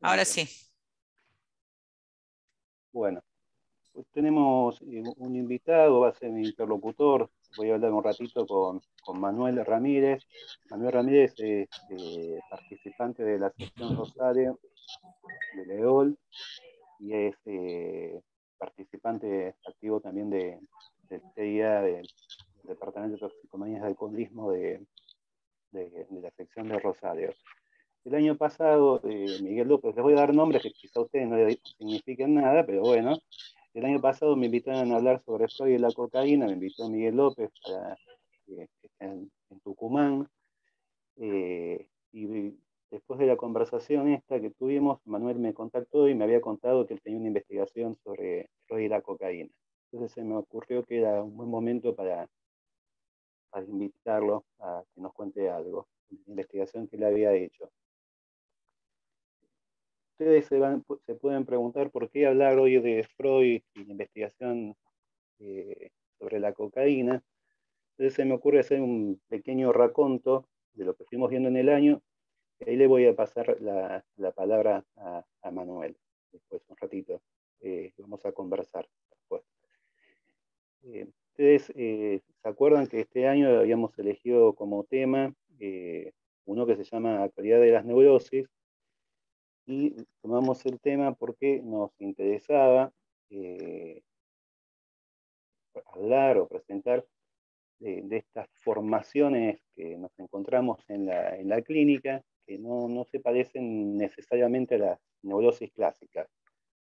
Ahora Permíteme. sí. Bueno, pues tenemos un invitado, va a ser mi interlocutor. Voy a hablar un ratito con Manuel Ramírez. Manuel Ramírez es participante de la sección Rosario de Leol y es participante activo también del CIA, del Departamento de Toxicomanías de Alcoholismo de la sección de Rosario. El año pasado, Miguel López, les voy a dar nombres que quizá a ustedes no le signifiquen nada, pero bueno, el año pasado me invitaron a hablar sobre Freud y la cocaína, me invitó Miguel López que está en Tucumán, y después de la conversación esta que tuvimos, Manuel me contactó y me había contado que él tenía una investigación sobre Freud y la cocaína. Entonces se me ocurrió que era un buen momento para invitarlo a que nos cuente algo, de la investigación que él había hecho. Ustedes se pueden preguntar por qué hablar hoy de Freud y la investigación sobre la cocaína. Entonces se me ocurre hacer un pequeño raconto de lo que fuimos viendo en el año, y ahí le voy a pasar la palabra a Manuel. Después, un ratito, vamos a conversar después. Ustedes se acuerdan que este año habíamos elegido como tema uno que se llama Actualidad de las Neurosis, y tomamos el tema porque nos interesaba eh, hablar o presentar de estas formaciones que nos encontramos en la clínica, que no se parecen necesariamente a las neurosis clásicas,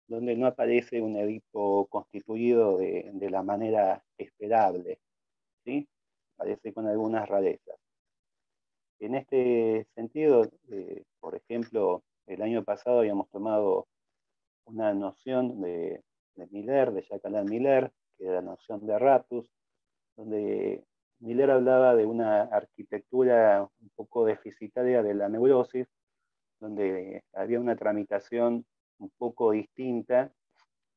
donde no aparece un Edipo constituido de la manera esperable, ¿sí? Aparece con algunas rarezas. En este sentido, por ejemplo, el año pasado habíamos tomado una noción de Miller, de Jacques Alain Miller, que era la noción de Ratus, donde Miller hablaba de una arquitectura un poco deficitaria de la neurosis, donde había una tramitación un poco distinta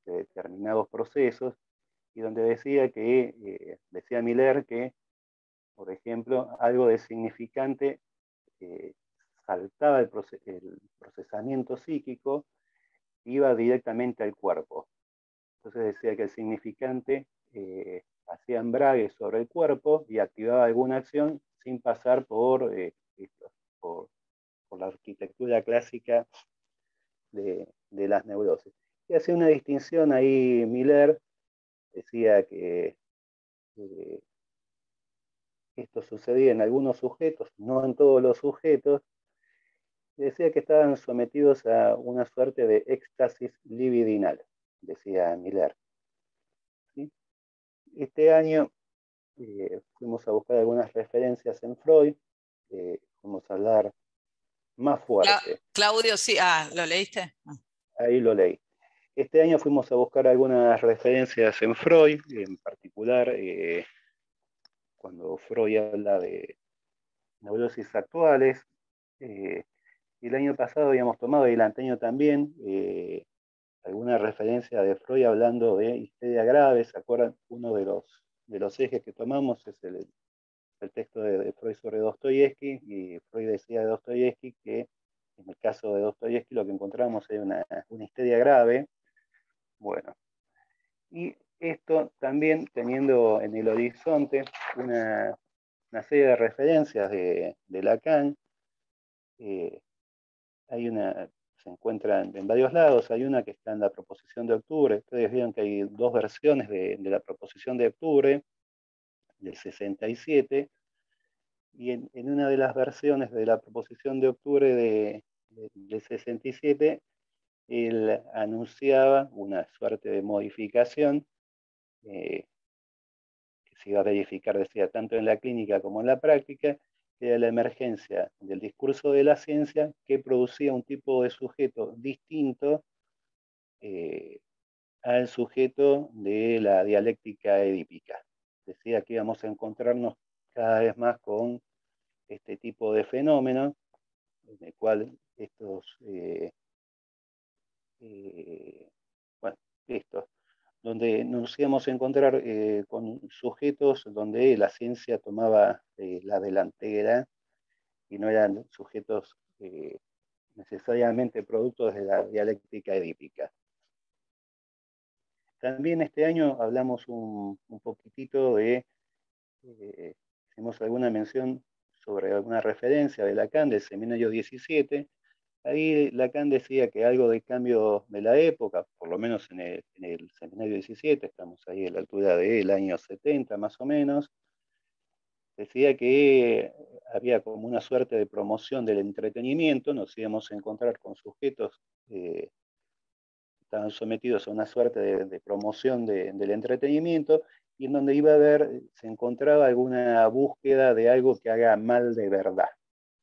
de determinados procesos, y donde decía Miller que, por ejemplo, algo de significante saltaba el procesamiento psíquico, iba directamente al cuerpo. Entonces decía que el significante hacía embrague sobre el cuerpo y activaba alguna acción sin pasar por, por la arquitectura clásica de las neurosis. Y hacía una distinción ahí Miller, decía que eh, esto sucedía en algunos sujetos, no en todos los sujetos, y decía que estaban sometidos a una suerte de éxtasis libidinal, decía Miller, ¿sí? Este año fuimos a buscar algunas referencias en Freud, fuimos a hablar más fuerte, Claudio, sí. ¿Lo leíste? ahí lo leí. Este año fuimos a buscar algunas referencias en Freud, en particular cuando Freud habla de neurosis actuales, y el año pasado habíamos tomado, y el anteaño también, alguna referencia de Freud hablando de histeria grave. ¿Se acuerdan? Uno de los ejes que tomamos es el texto de Freud sobre Dostoyevsky, y Freud decía de Dostoyevsky que en el caso de Dostoyevsky lo que encontramos es una histeria grave. Bueno, y esto también teniendo en el horizonte una serie de referencias de Lacan. eh, hay una, se encuentran en varios lados, hay una que está en la proposición de octubre. Ustedes vieron que hay dos versiones de la proposición de octubre del 67, y en una de las versiones de la proposición de octubre del 67, él anunciaba una suerte de modificación eh, que se iba a verificar, decía, tanto en la clínica como en la práctica, que era la emergencia del discurso de la ciencia que producía un tipo de sujeto distinto eh, al sujeto de la dialéctica edípica. Decía que íbamos a encontrarnos cada vez más con este tipo de fenómeno, en el cual bueno, estos, donde nos íbamos a encontrar con sujetos donde la ciencia tomaba la delantera y no eran sujetos necesariamente producto de la dialéctica edípica. También este año hablamos un poquitito hicimos alguna mención sobre alguna referencia de Lacan del Seminario 17. Ahí Lacan decía que algo de cambio de la época, por lo menos en el Seminario 17, estamos ahí a la altura del año 70 más o menos, decía que había como una suerte de promoción del entretenimiento, nos íbamos a encontrar con sujetos que estaban sometidos a una suerte de promoción del entretenimiento, y en donde iba a haber, se encontraba alguna búsqueda de algo que haga mal de verdad,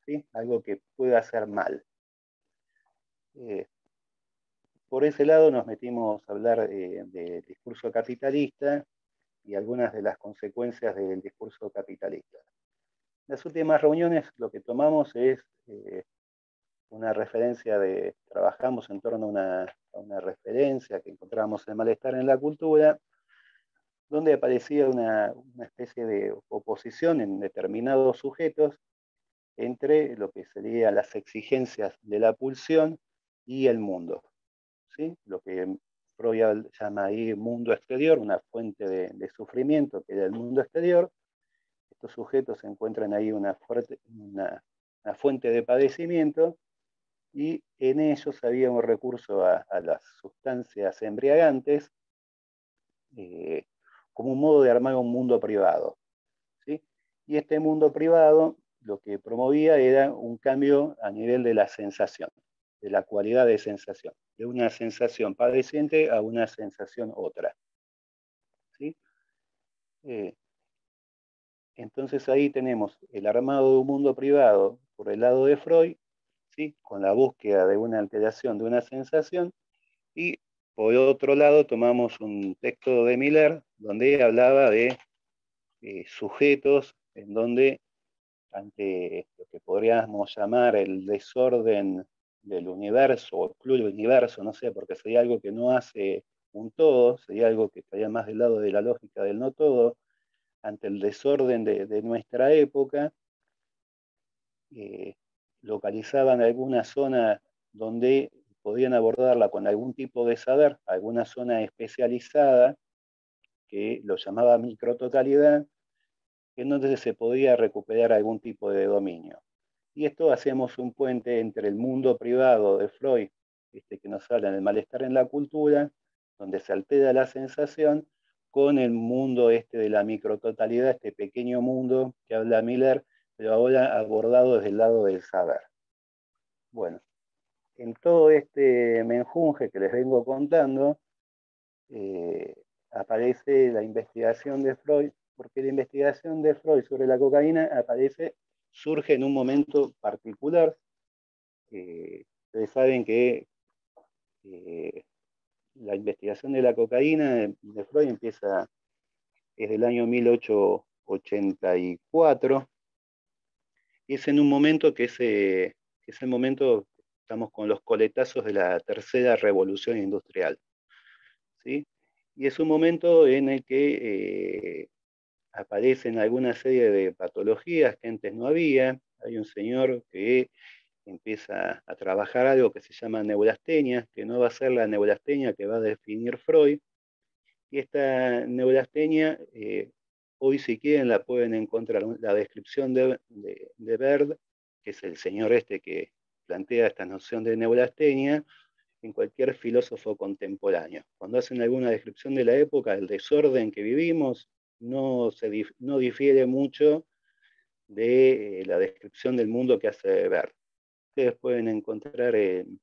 ¿sí? Algo que pueda hacer mal. Por ese lado nos metimos a hablar del discurso capitalista y algunas de las consecuencias del discurso capitalista. En las últimas reuniones lo que tomamos es una referencia trabajamos en torno a una referencia que encontramos en Malestar en la Cultura, donde aparecía una especie de oposición en determinados sujetos entre lo que serían las exigencias de la pulsión y el mundo, ¿sí? Lo que Freud llama ahí mundo exterior, una fuente de sufrimiento que era el mundo exterior. Estos sujetos encuentran ahí una fuente de padecimiento, y en ellos había un recurso a las sustancias embriagantes como un modo de armar un mundo privado, ¿sí? Y este mundo privado lo que promovía era un cambio a nivel de la sensación, de la cualidad de sensación, de una sensación padeciente a una sensación otra, ¿sí? Entonces ahí tenemos el armado de un mundo privado por el lado de Freud, ¿sí? Con la búsqueda de una alteración de una sensación, y por otro lado tomamos un texto de Miller donde hablaba de sujetos en donde ante lo que podríamos llamar el desorden del universo o el pluriverso, no sé, porque sería algo que no hace un todo, sería algo que estaría más del lado de la lógica del no todo, ante el desorden de nuestra época, localizaban alguna zona donde podían abordarla con algún tipo de saber, alguna zona especializada que lo llamaba micrototalidad, en donde se podía recuperar algún tipo de dominio. Y esto hacemos un puente entre el mundo privado de Freud, que nos habla del malestar en la cultura, donde se altera la sensación, con el mundo de la micrototalidad, este pequeño mundo que habla Miller, pero ahora abordado desde el lado del saber. Bueno, en todo este menjunje que les vengo contando, aparece la investigación de Freud, porque la investigación de Freud sobre la cocaína surge en un momento particular. Ustedes saben que la investigación de la cocaína de Freud empieza desde el año 1884, y es en un momento que es el momento, estamos con los coletazos de la tercera revolución industrial, ¿sí? Y es un momento en el que aparecen alguna serie de patologías que antes no había. Hay un señor que empieza a trabajar algo que se llama neurastenia, que no va a ser la neurastenia que va a definir Freud. Y esta neurastenia, hoy si quieren la pueden encontrar, la descripción de Berd, que es el señor que plantea esta noción de neurastenia, en cualquier filósofo contemporáneo. Cuando hacen alguna descripción de la época, el desorden que vivimos no difiere mucho de la descripción del mundo que hace Berd. Ustedes pueden encontrar en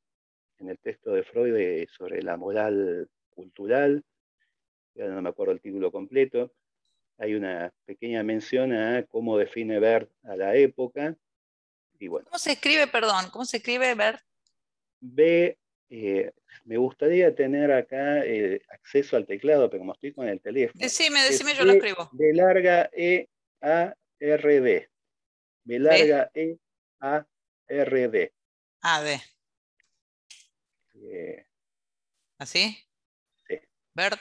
el texto de Freud sobre la moral cultural, ya no me acuerdo el título completo, hay una pequeña mención a cómo define Berd a la época, y bueno. ¿Cómo se escribe, perdón? ¿Cómo se escribe, Bert? Me gustaría tener acá acceso al teclado, pero como estoy con el teléfono, Decime, es yo lo escribo. B larga E A R D. B B, larga E A R D. A, D. Eh, ¿Así? sí, Bert.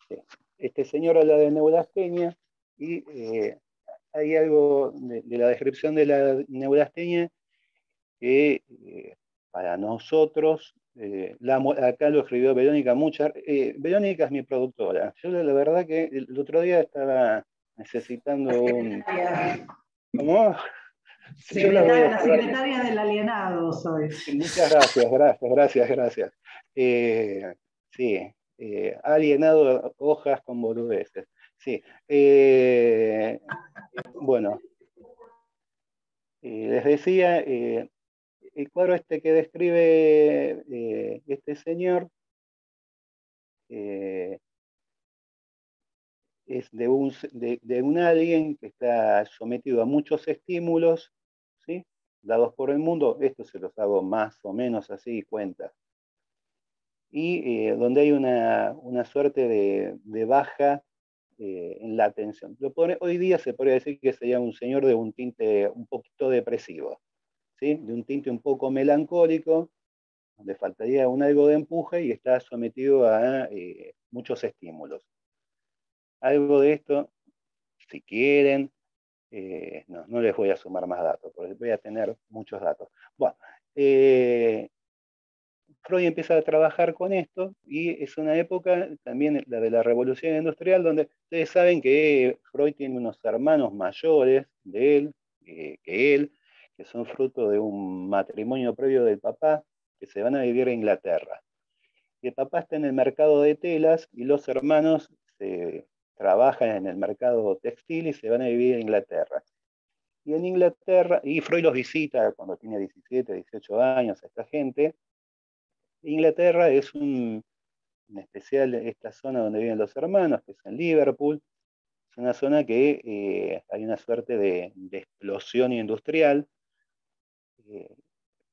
sí. Este señor habla de neurastenia, y hay algo de la descripción de la neurastenia que para nosotros, acá lo escribió Verónica Muchar. Verónica es mi productora. Yo la verdad que el otro día estaba necesitando un... ¿Cómo? Yo la voy a La ayudar. secretaria del alienado soy. Muchas gracias, gracias. Sí, ha alienado hojas con boludeces. Sí. Bueno, les decía, el cuadro este que describe este señor es de un alguien que está sometido a muchos estímulos, ¿sí? Dados por el mundo. Esto se los hago más o menos así cuenta. Y donde hay una suerte de baja en la atención. Hoy día se podría decir que sería un señor de un tinte un poquito depresivo, ¿sí? De un tinte un poco melancólico, donde faltaría algo de empuje y está sometido a muchos estímulos. Algo de esto, si quieren, no les voy a sumar más datos, porque voy a tener muchos datos. Bueno, Freud empieza a trabajar con esto y es una época también la de la revolución industrial, donde ustedes saben que Freud tiene unos hermanos mayores de él, que son fruto de un matrimonio previo del papá, que se van a vivir a Inglaterra. Y el papá está en el mercado de telas y los hermanos trabajan en el mercado textil y se van a vivir a Inglaterra. Y en Inglaterra, y Freud los visita cuando tiene 17, 18 años a esta gente. Inglaterra es en especial esta zona donde viven los hermanos, que es en Liverpool. Es una zona que hay una suerte de explosión industrial.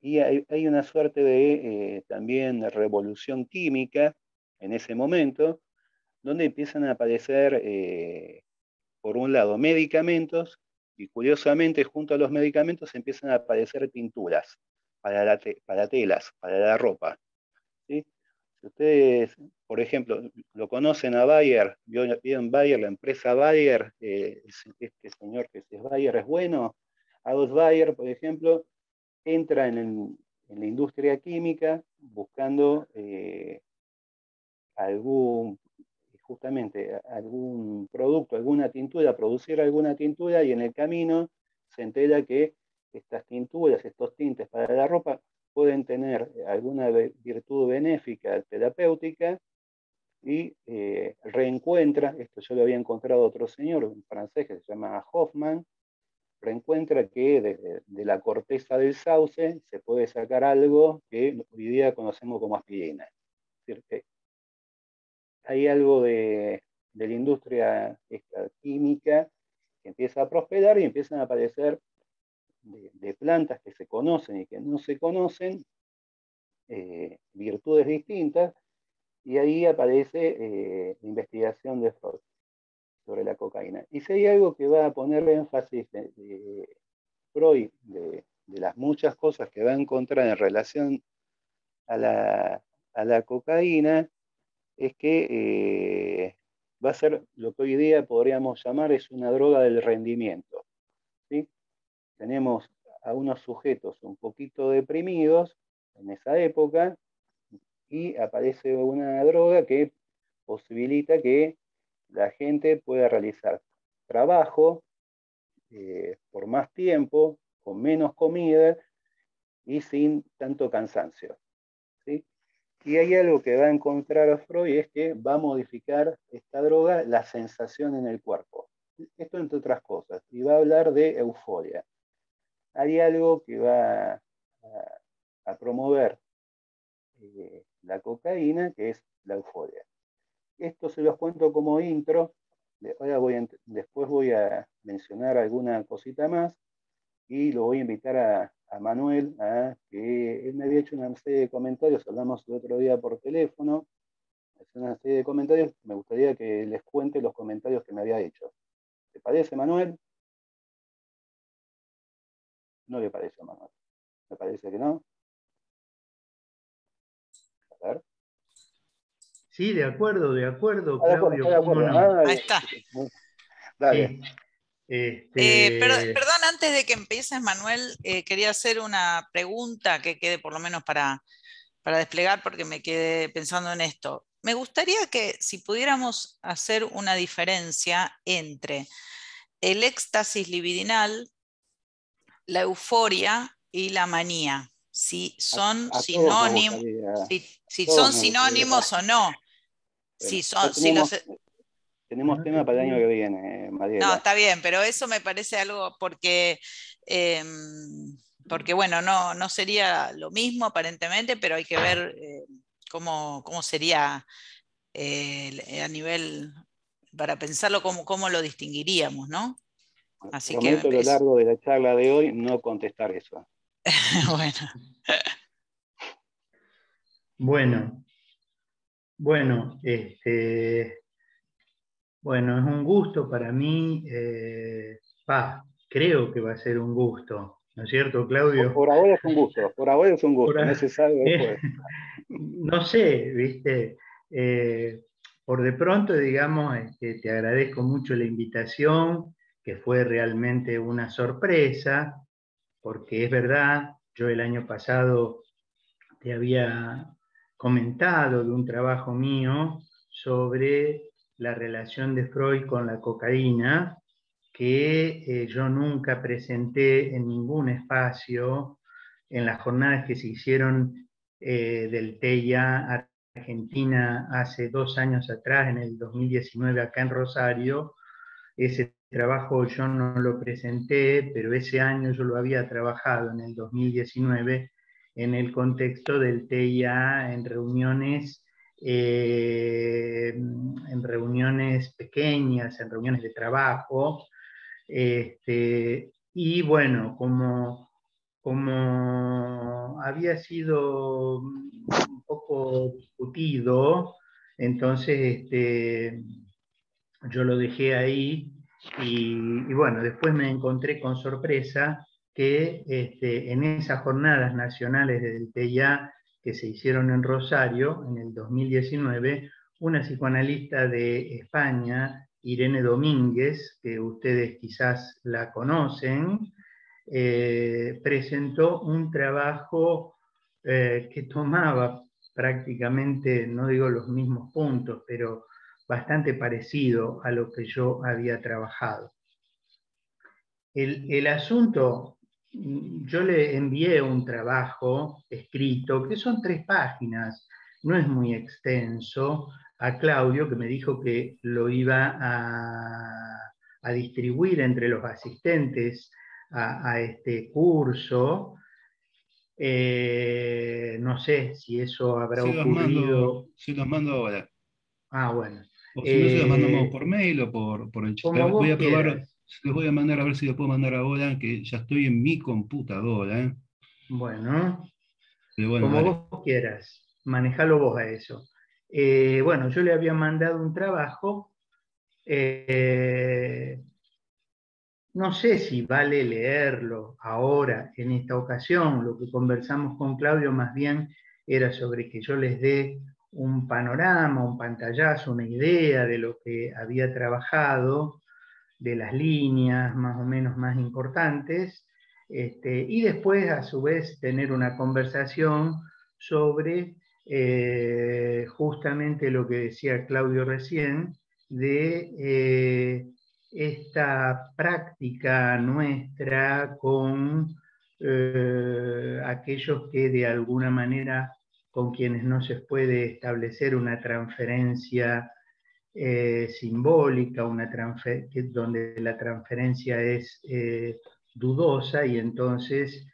Y hay una suerte de también revolución química en ese momento, donde empiezan a aparecer, por un lado, medicamentos, y curiosamente junto a los medicamentos empiezan a aparecer pinturas para telas, para la ropa. ¿Sí? Si ustedes, por ejemplo, lo conocen a Bayer, vieron Bayer, la empresa Bayer, este señor que es Bayer es bueno, August Bayer, por ejemplo, entra en la industria química buscando justamente algún producto, alguna tintura, producir alguna tintura, y en el camino se entera que estas tinturas, estos tintes para la ropa, pueden tener alguna virtud benéfica, terapéutica, y reencuentra, esto yo lo había encontrado otro señor, un francés que se llama Hoffman, reencuentra que de la corteza del sauce se puede sacar algo que hoy día conocemos como aspirina. Es decir, que hay algo de la industria química que empieza a prosperar y empiezan a aparecer de plantas que se conocen y que no se conocen, virtudes distintas, y ahí aparece la investigación de Freud sobre la cocaína. Y si hay algo que va a poner énfasis Freud, de las muchas cosas que va a encontrar en relación a la cocaína, es que va a ser lo que hoy día podríamos llamar es una droga del rendimiento. ¿Sí? Tenemos a unos sujetos un poquito deprimidos en esa época y aparece una droga que posibilita que la gente pueda realizar trabajo por más tiempo, con menos comida y sin tanto cansancio. ¿Sí? Y hay algo que va a encontrar Freud, es que va a modificar esta droga la sensación en el cuerpo. Esto entre otras cosas. Y va a hablar de euforia. Hay algo que va a promover la cocaína, que es la euforia. Esto se los cuento como intro. Ahora después voy a mencionar alguna cosita más y lo voy a invitar a Manuel, que él me había hecho una serie de comentarios, hablamos el otro día por teléfono, hace una serie de comentarios, me gustaría que les cuente los comentarios que me había hecho. ¿Te parece, Manuel? No le parece a Manuel. Me parece que no. A ver. Sí, de acuerdo, De Claudio, acuerdo. cómo no. Ahí está. Dale. Sí. Perdón, antes de que empieces, Manuel, quería hacer una pregunta que quede por lo menos para desplegar, porque me quedé pensando en esto. Me gustaría que si pudiéramos hacer una diferencia entre el éxtasis libidinal, la euforia y la manía, si son A todos nos sinónimos, gustaría, si todos son nos gustaría. sinónimos o no. Bueno, Si ya son, si los, tenemos No te tema para el año pido. que viene, no, Mariela. está bien, pero eso me parece algo porque bueno, no sería lo mismo aparentemente, pero hay que ver cómo sería a nivel, para pensarlo, cómo lo distinguiríamos, ¿no? Así que Prometo a lo largo de la charla de hoy no contestar eso. bueno. Bueno, bueno, es un gusto para mí. Creo que va a ser un gusto, ¿no es cierto, Claudio? Por ahora es un gusto, por ahora es un Por gusto, no a- se sabe eh, después. no sé, ¿viste? Por de pronto, digamos, te agradezco mucho la invitación, que fue realmente una sorpresa, porque es verdad, yo el año pasado te había comentado de un trabajo mío sobre la relación de Freud con la cocaína, que yo nunca presenté en ningún espacio en las jornadas que se hicieron del TEIA Argentina hace 2 años atrás, en el 2019, acá en Rosario. Ese trabajo yo no lo presenté, pero ese año yo lo había trabajado en el 2019 en el contexto del TIA en reuniones pequeñas, en reuniones de trabajo. Y bueno, como había sido un poco discutido, entonces yo lo dejé ahí y bueno, después me encontré con sorpresa que en esas jornadas nacionales del TIA que se hicieron en Rosario en el 2019, una psicoanalista de España, Irene Domínguez, que ustedes quizás la conocen, presentó un trabajo que tomaba prácticamente, no digo los mismos puntos, pero bastante parecido a lo que yo había trabajado. El asunto, yo le envié un trabajo escrito, que son 3 páginas, no es muy extenso, a Claudio, que me dijo que lo iba a distribuir entre los asistentes a este curso. No sé si eso habrá ocurrido. Se los mando ahora. Ah, bueno. O si no, se los mandamos por mail o por el chat. Como Voy vos a probar, quieras. les voy a mandar a ver si lo puedo mandar ahora, que ya estoy en mi computadora. Bueno, Pero bueno, como dale. vos quieras. Manejalo vos a eso. Bueno, yo le había mandado un trabajo. No sé si vale leerlo ahora, en esta ocasión. Lo que conversamos con Claudio más bien era sobre que yo les dé un panorama, un pantallazo, una idea de lo que había trabajado, de las líneas más o menos más importantes, y después a su vez tener una conversación sobre justamente lo que decía Claudio recién, de esta práctica nuestra con aquellos que de alguna manera, con quienes no se puede establecer una transferencia simbólica, donde la transferencia es dudosa, y entonces,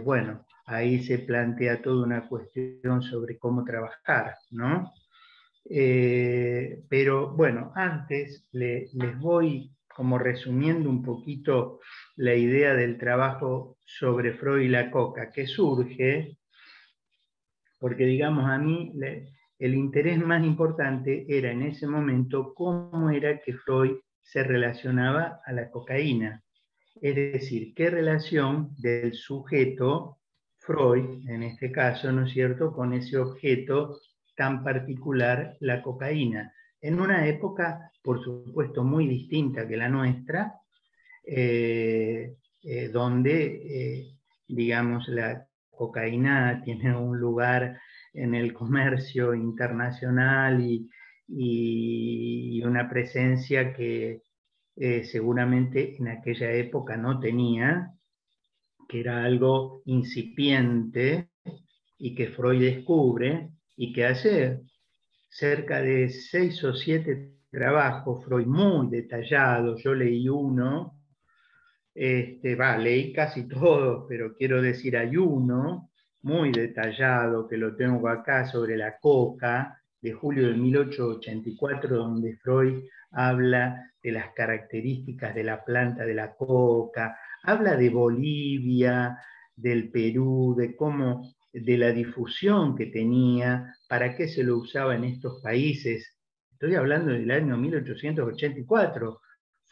bueno, ahí se plantea toda una cuestión sobre cómo trabajar, ¿no? Pero bueno, antes les voy como resumiendo un poquito la idea del trabajo sobre Freud y la coca, que surge porque, digamos, a mí el interés más importante era en ese momento cómo era que Freud se relacionaba a la cocaína. Es decir, qué relación del sujeto, Freud en este caso, ¿no es cierto?, con ese objeto tan particular, la cocaína. En una época, por supuesto, muy distinta que la nuestra, donde, digamos, la cocaína tiene un lugar en el comercio internacional y una presencia que seguramente en aquella época no tenía, que era algo incipiente y que Freud descubre y que hace cerca de 6 o 7 trabajos, Freud muy detallados, yo leí uno, leí casi todos, pero quiero decir, hay uno muy detallado que lo tengo acá sobre la coca, de julio de 1884, donde Freud habla de las características de la planta de la coca, habla de Bolivia, del Perú, de cómo, de la difusión que tenía, para qué se lo usaba en estos países. Estoy hablando del año 1884.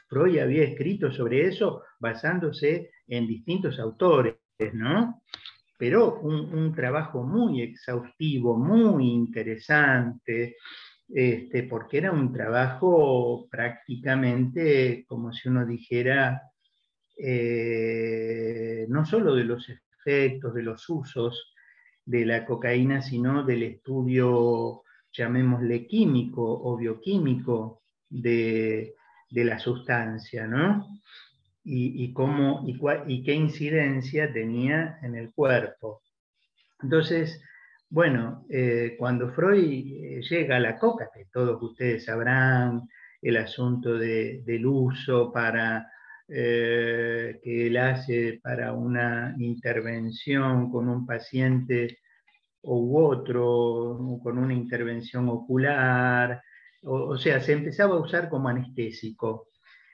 Freud había escrito sobre eso basándose en distintos autores, ¿no? Pero un trabajo muy exhaustivo, muy interesante, porque era un trabajo prácticamente, como si uno dijera, no solo de los efectos, de los usos de la cocaína, sino del estudio, llamémosle químico o bioquímico de la sustancia, ¿no? Y qué incidencia tenía en el cuerpo. Entonces, bueno, cuando Freud llega a la coca, que todos ustedes sabrán el asunto del uso que él hace para una intervención con un paciente u otro, con una intervención ocular, o sea, se empezaba a usar como anestésico.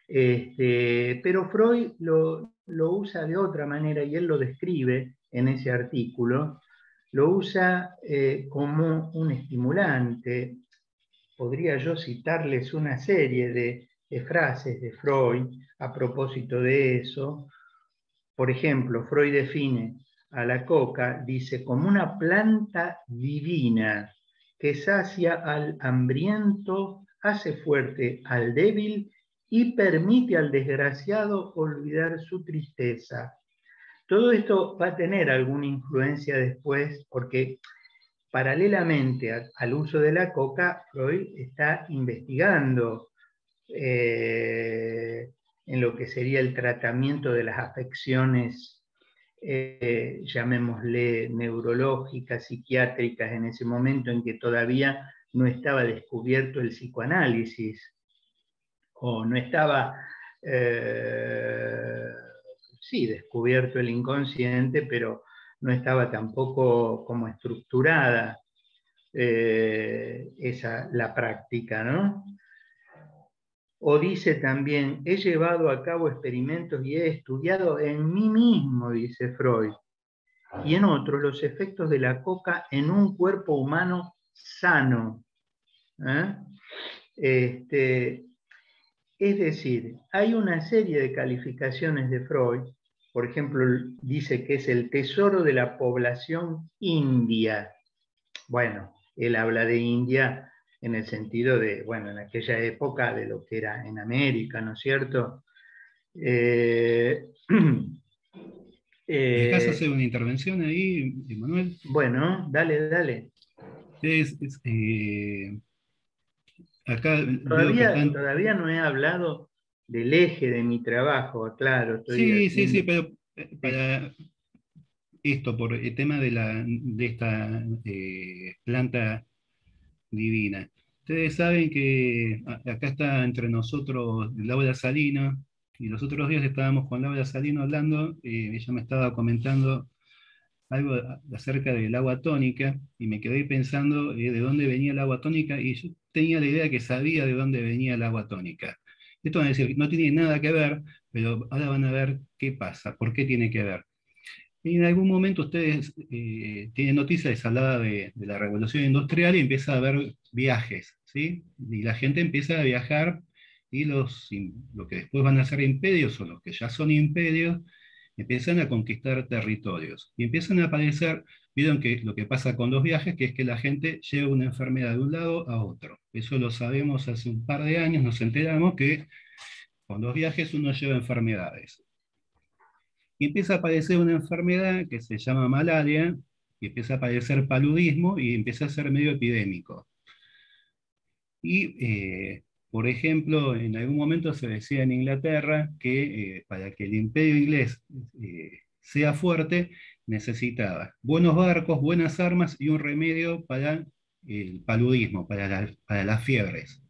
Pero Freud lo usa de otra manera y él lo describe en ese artículo, lo usa como un estimulante. Podría yo citarles una serie de frases de Freud a propósito de eso. Por ejemplo, Freud define a la coca, dice, como una planta divina que sacia al hambriento, hace fuerte al débil y permite al desgraciado olvidar su tristeza. Todo esto va a tener alguna influencia después, porque paralelamente al uso de la coca, Freud está investigando en lo que sería el tratamiento de las afecciones, llamémosle neurológicas, psiquiátricas, en ese momento en que todavía no estaba descubierto el psicoanálisis, o no estaba, sí, descubierto el inconsciente, pero no estaba tampoco como estructurada la práctica, ¿no? O dice también, he llevado a cabo experimentos y he estudiado en mí mismo, dice Freud, y en otros los efectos de la coca en un cuerpo humano sano. Es decir, hay una serie de calificaciones de Freud, por ejemplo, dice que es el tesoro de la población india. Bueno, él habla de India en el sentido de, bueno, en aquella época de lo que era en América, ¿no es cierto? ¿Dejás hacer una intervención ahí, Emanuel? Bueno, dale. Acá veo que están... Todavía no he hablado del eje de mi trabajo, claro. Sí, pero para esto, por el tema de esta planta divina. Ustedes saben que acá está entre nosotros Laura Salino, y los otros días estábamos con Laura Salino hablando, ella me estaba comentando algo acerca del agua tónica, y me quedé pensando de dónde venía el agua tónica, y yo tenía la idea que sabía de dónde venía el agua tónica. Esto van a decir, no tiene nada que ver, pero ahora van a ver qué pasa, por qué tiene que ver. Y en algún momento ustedes tienen noticias, les hablaba de la revolución industrial y empieza a haber viajes, ¿sí? Y la gente empieza a viajar y lo que después van a ser imperios o los que ya son imperios empiezan a conquistar territorios. Y empiezan a aparecer, vieron que lo que pasa con los viajes, que es que la gente lleva una enfermedad de un lado a otro. Eso lo sabemos hace un par de años, nos enteramos que con los viajes uno lleva enfermedades. Y empieza a aparecer una enfermedad que se llama malaria, y empieza a aparecer paludismo, y empieza a ser medio epidémico. Y, por ejemplo, en algún momento se decía en Inglaterra que para que el imperio inglés sea fuerte, necesitaba buenos barcos, buenas armas y un remedio para el paludismo, para las fiebres.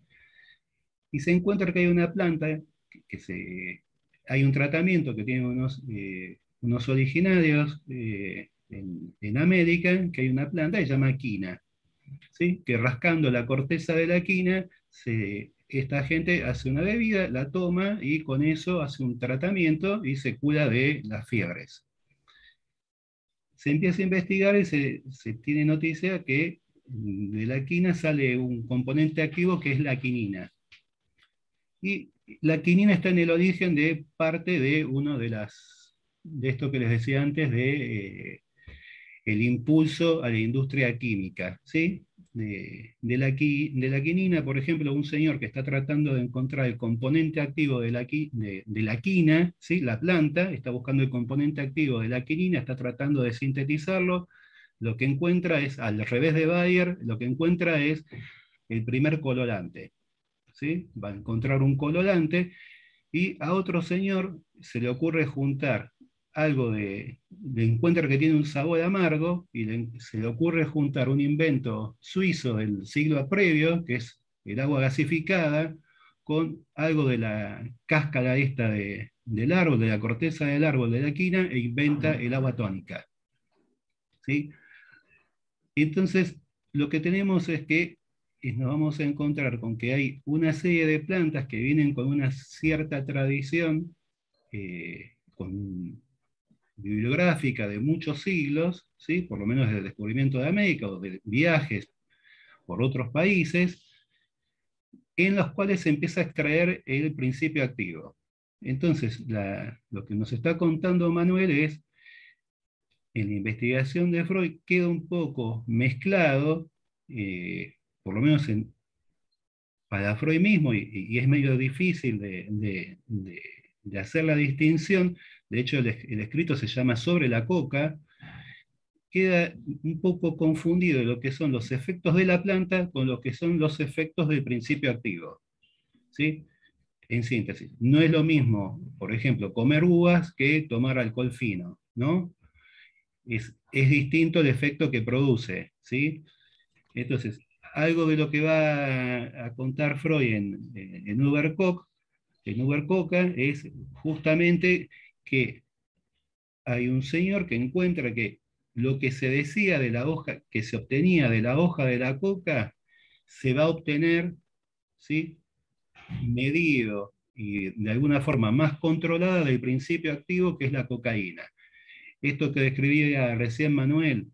Y se encuentra que hay una planta, hay un tratamiento que tiene unos originarios en América, que hay una planta que se llama quina, ¿sí? Que rascando la corteza de la quina, esta gente hace una bebida, la toma y con eso hace un tratamiento y se cura de las fiebres. Se empieza a investigar y se tiene noticia que de la quina sale un componente activo que es la quinina. Y la quinina está en el origen de parte de uno de esto que les decía antes, el impulso a la industria química, ¿sí? De la quinina, por ejemplo, un señor que está tratando de encontrar el componente activo de la quina, ¿sí? La planta está buscando el componente activo de la quinina, está tratando de sintetizarlo, lo que encuentra es, al revés de Bayer, lo que encuentra es el primer colorante, ¿sí? Va a encontrar un colorante y a otro señor se le ocurre juntar algo le encuentra que tiene un sabor amargo y se le ocurre juntar un invento suizo del siglo previo, que es el agua gasificada, con algo de la cáscara esta del árbol, de la corteza del árbol de la quina, e inventa el agua tónica. ¿Sí? Entonces, lo que tenemos es que nos vamos a encontrar con que hay una serie de plantas que vienen con una cierta tradición, bibliográfica de muchos siglos, ¿sí? Por lo menos desde el descubrimiento de América o de viajes por otros países, en los cuales se empieza a extraer el principio activo. Entonces, lo que nos está contando Manuel es, en la investigación de Freud queda un poco mezclado, por lo menos para Freud mismo, y es medio difícil de hacer la distinción. De hecho, el escrito se llama Sobre la coca. Queda un poco confundido lo que son los efectos de la planta con lo que son los efectos del principio activo, ¿sí? En síntesis, no es lo mismo, por ejemplo, comer uvas que tomar alcohol fino, ¿no? Es distinto el efecto que produce, ¿sí? Entonces, algo de lo que va a contar Freud en Ubercoca es justamente que hay un señor que encuentra que lo que se decía de la hoja, que se obtenía de la hoja de la coca, se va a obtener, ¿sí? Medido y de alguna forma más controlada del principio activo, que es la cocaína. Esto que describía recién Manuel,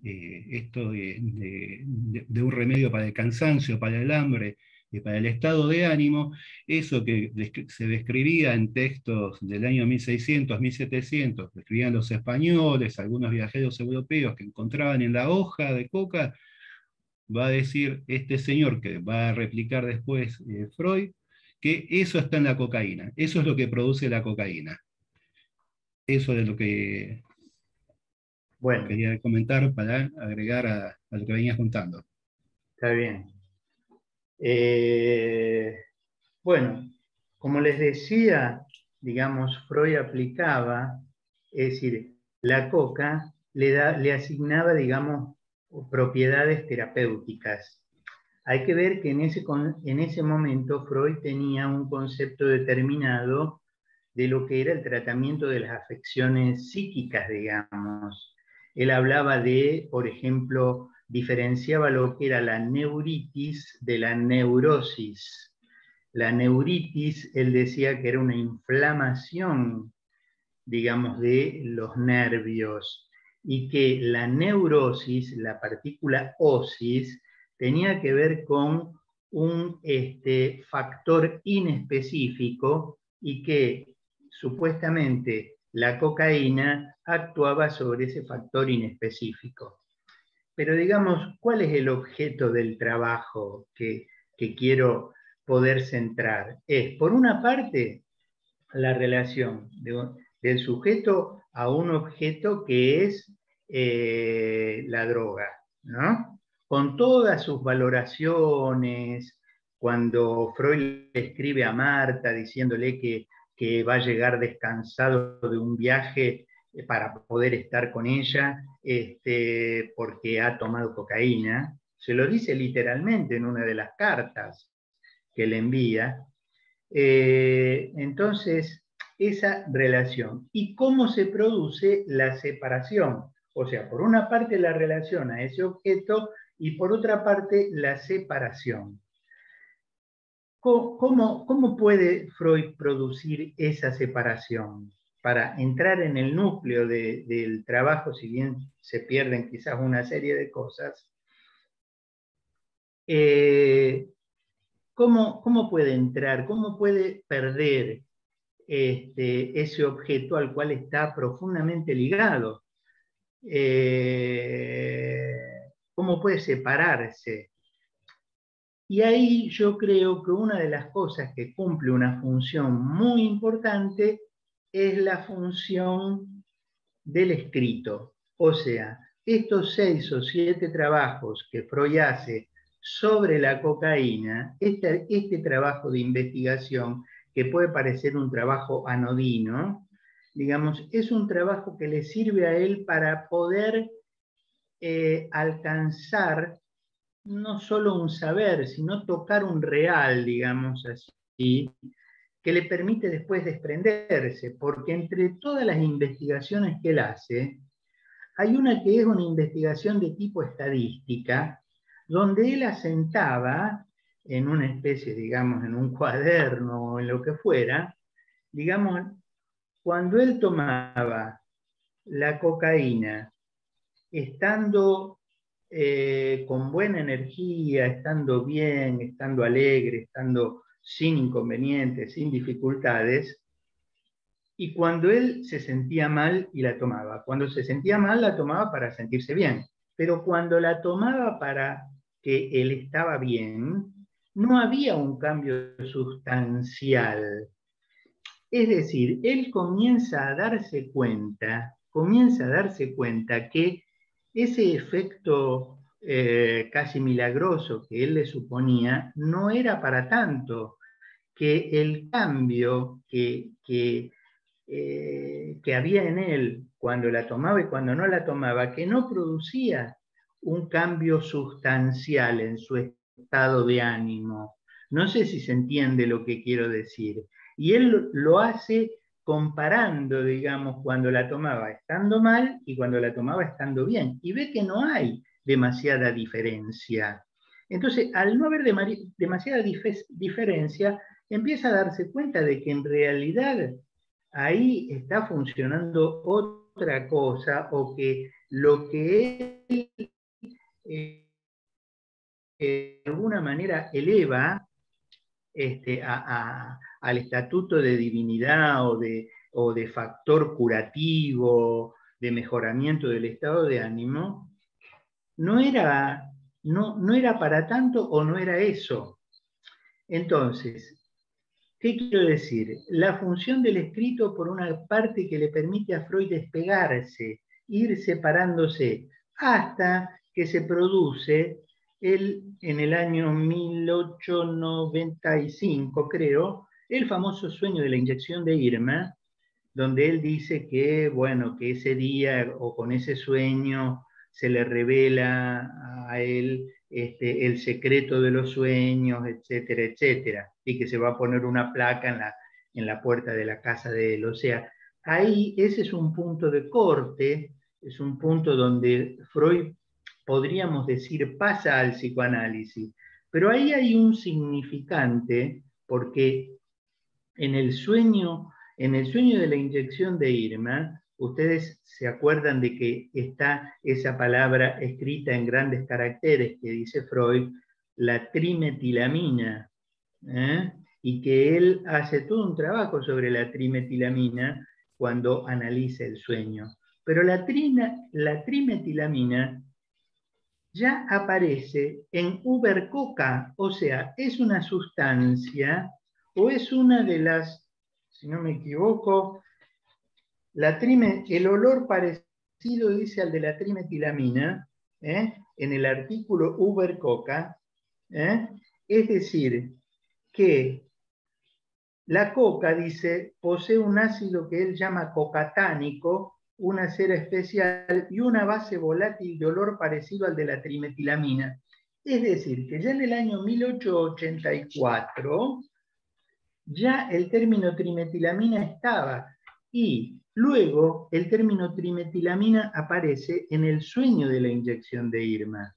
esto de un remedio para el cansancio, para el hambre, para el estado de ánimo, eso que se describía en textos del año 1600, 1700, describían los españoles, algunos viajeros europeos que encontraban en la hoja de coca, va a decir este señor, que va a replicar después Freud, que eso está en la cocaína, eso es lo que produce la cocaína. Eso es lo que quería comentar para agregar a lo que venías contando. Está bien. Bueno, como les decía, digamos, Freud aplicaba, es decir, la coca le asignaba, digamos, propiedades terapéuticas. Hay que ver que en ese momento Freud tenía un concepto determinado de lo que era el tratamiento de las afecciones psíquicas, digamos. Él hablaba de, por ejemplo, diferenciaba lo que era la neuritis de la neurosis. La neuritis, él decía que era una inflamación, digamos, de los nervios, y que la neurosis, la partícula osis, tenía que ver con un factor inespecífico y que supuestamente la cocaína actuaba sobre ese factor inespecífico. Pero digamos, ¿cuál es el objeto del trabajo que quiero poder centrar. Es, por una parte, la relación del sujeto a un objeto que es la droga, ¿no? Con todas sus valoraciones, cuando Freud le escribe a Marta diciéndole que va a llegar descansado de un viaje para poder estar con ella, porque ha tomado cocaína, se lo dice literalmente en una de las cartas que le envía. Entonces, esa relación. ¿Y cómo se produce la separación? O sea, por una parte la relación a ese objeto y por otra parte la separación. ¿Cómo puede Freud producir esa separación? Para entrar en el núcleo del trabajo, si bien se pierden quizás una serie de cosas, ¿cómo puede entrar? ¿Cómo puede perder ese objeto al cual está profundamente ligado? ¿Cómo puede separarse? Y ahí yo creo que una de las cosas que cumple una función muy importante es la función del escrito. O sea, estos 6 o 7 trabajos que Freud hace sobre la cocaína, este trabajo de investigación, que puede parecer un trabajo anodino, digamos, es un trabajo que le sirve a él para poder alcanzar no solo un saber, sino tocar un real, digamos así, que le permite después desprenderse, porque entre todas las investigaciones que él hace, hay una que es una investigación de tipo estadística, donde él asentaba en una especie, digamos, en un cuaderno o en lo que fuera, digamos, cuando él tomaba la cocaína, estando con buena energía, estando bien, estando alegre, estando sin inconvenientes, sin dificultades, y cuando él se sentía mal y la tomaba. Cuando se sentía mal la tomaba para sentirse bien, pero cuando la tomaba para que él estaba bien, no había un cambio sustancial. Es decir, él comienza a darse cuenta que ese efecto casi milagroso que él le suponía no era para tanto, que el cambio que había en él cuando la tomaba y cuando no la tomaba, que no producía un cambio sustancial en su estado de ánimo. No sé si se entiende lo que quiero decir. Y él lo hace comparando, digamos, cuando la tomaba estando mal y cuando la tomaba estando bien. Y ve que no hay demasiada diferencia. Entonces, al no haber demasiada diferencia, empieza a darse cuenta de que en realidad ahí está funcionando otra cosa, o que lo que él de alguna manera eleva al estatuto de divinidad o de factor curativo, de mejoramiento del estado de ánimo, no era para tanto, o no era eso. Entonces, ¿qué quiero decir? La función del escrito, por una parte, que le permite a Freud despegarse, ir separándose, hasta que se produce en el año 1895, creo, el famoso sueño de la inyección de Irma, donde él dice que, bueno, que ese día o con ese sueño se le revela a él el secreto de los sueños, etcétera, etcétera, y que se va a poner una placa en la puerta de la casa de él. O sea, ahí ese es un punto de corte, es un punto donde Freud, podríamos decir, pasa al psicoanálisis, pero ahí hay un significante, porque en el sueño de la inyección de Irma, ustedes se acuerdan de que está esa palabra escrita en grandes caracteres que dice Freud, la trimetilamina, ¿eh? Y que él hace todo un trabajo sobre la trimetilamina cuando analiza el sueño. Pero la trimetilamina ya aparece en Ubercoca, o sea, es una sustancia o es una de las, si no me equivoco, el olor parecido dice al de la trimetilamina, en el artículo Ubercoca, es decir, que la coca, dice, posee un ácido que él llama cocatánico, una cera especial y una base volátil de olor parecido al de la trimetilamina. Es decir, que ya en el año 1884 ya el término trimetilamina estaba y luego el término trimetilamina aparece en el sueño de la inyección de Irma.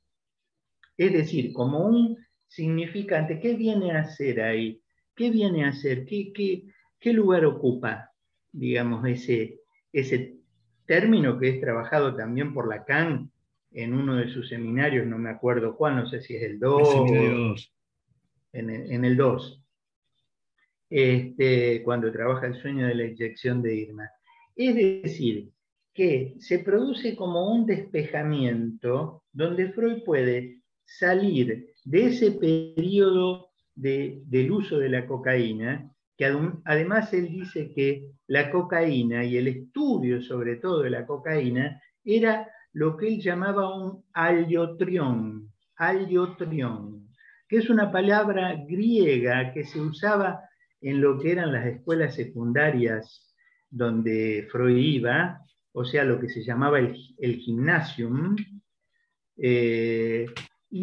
Es decir, como un significante, ¿qué viene a hacer ahí? ¿Qué viene a hacer? ¿Qué lugar ocupa, digamos, ese término que es trabajado también por Lacan en uno de sus seminarios, no me acuerdo cuál, no sé si es el 2 El seminario 2. en el 2, cuando trabaja el sueño de la inyección de Irma. Es decir, que se produce como un despejamiento donde Freud puede salir de ese periodo del uso de la cocaína, que además él dice que la cocaína y el estudio sobre todo de la cocaína era lo que él llamaba un aliotrión, que es una palabra griega que se usaba en lo que eran las escuelas secundarias donde Freud iba, o sea, lo que se llamaba el gymnasium, y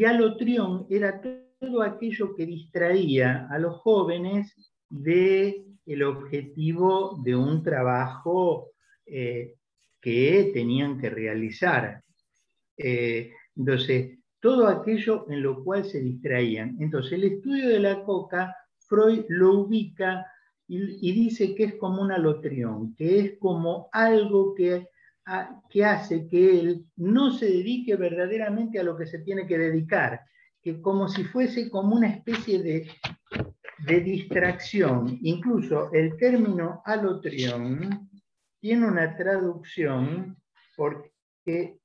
alotrión era todo aquello que distraía a los jóvenes del objetivo de un trabajo que tenían que realizar. Entonces, todo aquello en lo cual se distraían. Entonces, el estudio de la coca, Freud lo ubica y dice que es como un alotrión, que es como algo que hace que él no se dedique verdaderamente a lo que se tiene que dedicar, que como si fuese como una especie de distracción. Incluso el término alotrión tiene una traducción porque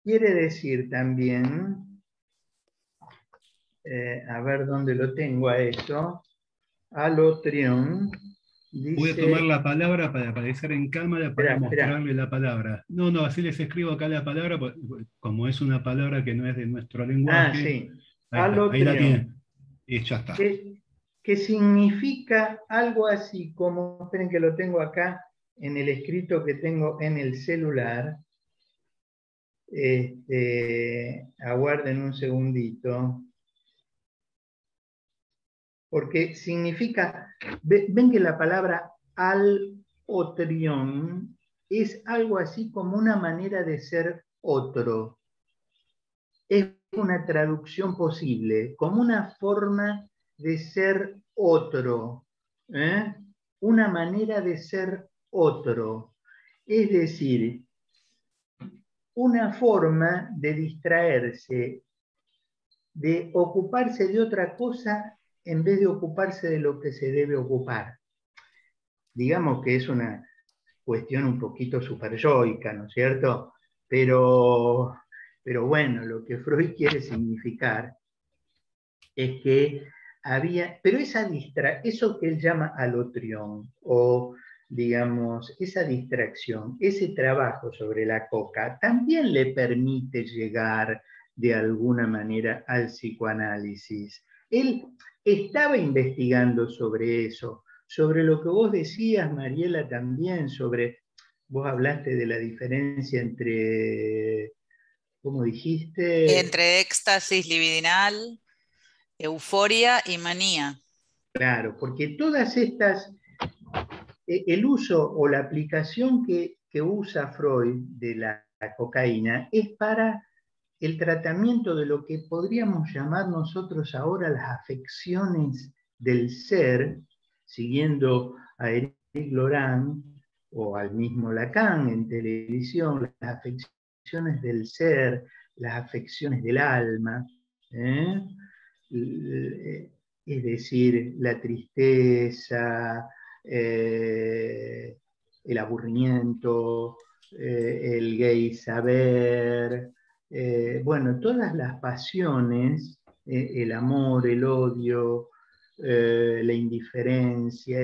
quiere decir también, a ver dónde lo tengo a eso, alotrión, Voy a tomar dice, la palabra para aparecer en cámara para espera, mostrarle la palabra. No, así les escribo acá la palabra, como es una palabra que no es de nuestro lenguaje. sí, Ahí está, ahí la alotrión, tiene. Y ya está. que significa algo así como, esperen que lo tengo acá en el escrito que tengo en el celular, aguarden un segundito, porque significa, ven que la palabra al-otrión es algo así como una manera de ser otro. Es una traducción posible, como una forma de ser otro, una manera de ser otro. Es decir, una forma de distraerse, de ocuparse de otra cosa en vez de ocuparse de lo que se debe ocupar. Digamos que es una cuestión un poquito superyoica, ¿no es cierto? Pero bueno, lo que Freud quiere significar es que pero eso que él llama alotrión, o digamos, esa distracción, ese trabajo sobre la coca, también le permite llegar de alguna manera al psicoanálisis. Él estaba investigando sobre eso, sobre lo que vos decías, Mariela, también, vos hablaste de la diferencia entre, ¿cómo dijiste? Entre éxtasis libidinal, euforia y manía. Claro, porque todas estas, el uso o la aplicación que usa Freud de la cocaína es para el tratamiento de lo que podríamos llamar nosotros ahora las afecciones del ser, siguiendo a Eric Laurent o al mismo Lacan en televisión, las afecciones del ser, las afecciones del alma, ¿eh? Es decir, la tristeza, el aburrimiento, el gay saber, bueno, todas las pasiones, el amor, el odio, la indiferencia,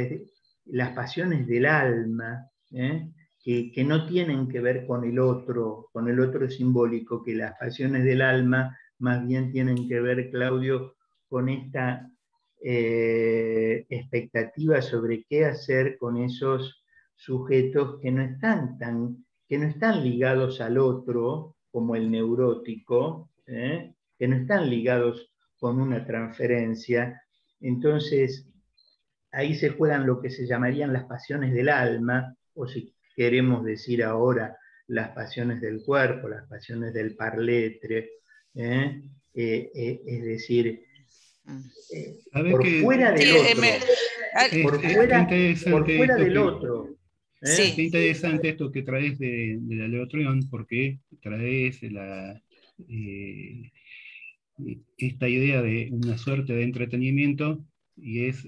las pasiones del alma, que no tienen que ver con el otro simbólico, que las pasiones del alma más bien tienen que ver, Claudio, con esta expectativa sobre qué hacer con esos sujetos que no están ligados al otro, como el neurótico, que no están ligados con una transferencia. Entonces, ahí se juegan lo que se llamarían las pasiones del alma, o si queremos decir ahora, las pasiones del cuerpo, las pasiones del parletre, es decir, por fuera del otro, por fuera del otro. Sí. Está interesante esto que traes de la Aleotrión, porque traes esta idea de una suerte de entretenimiento, y es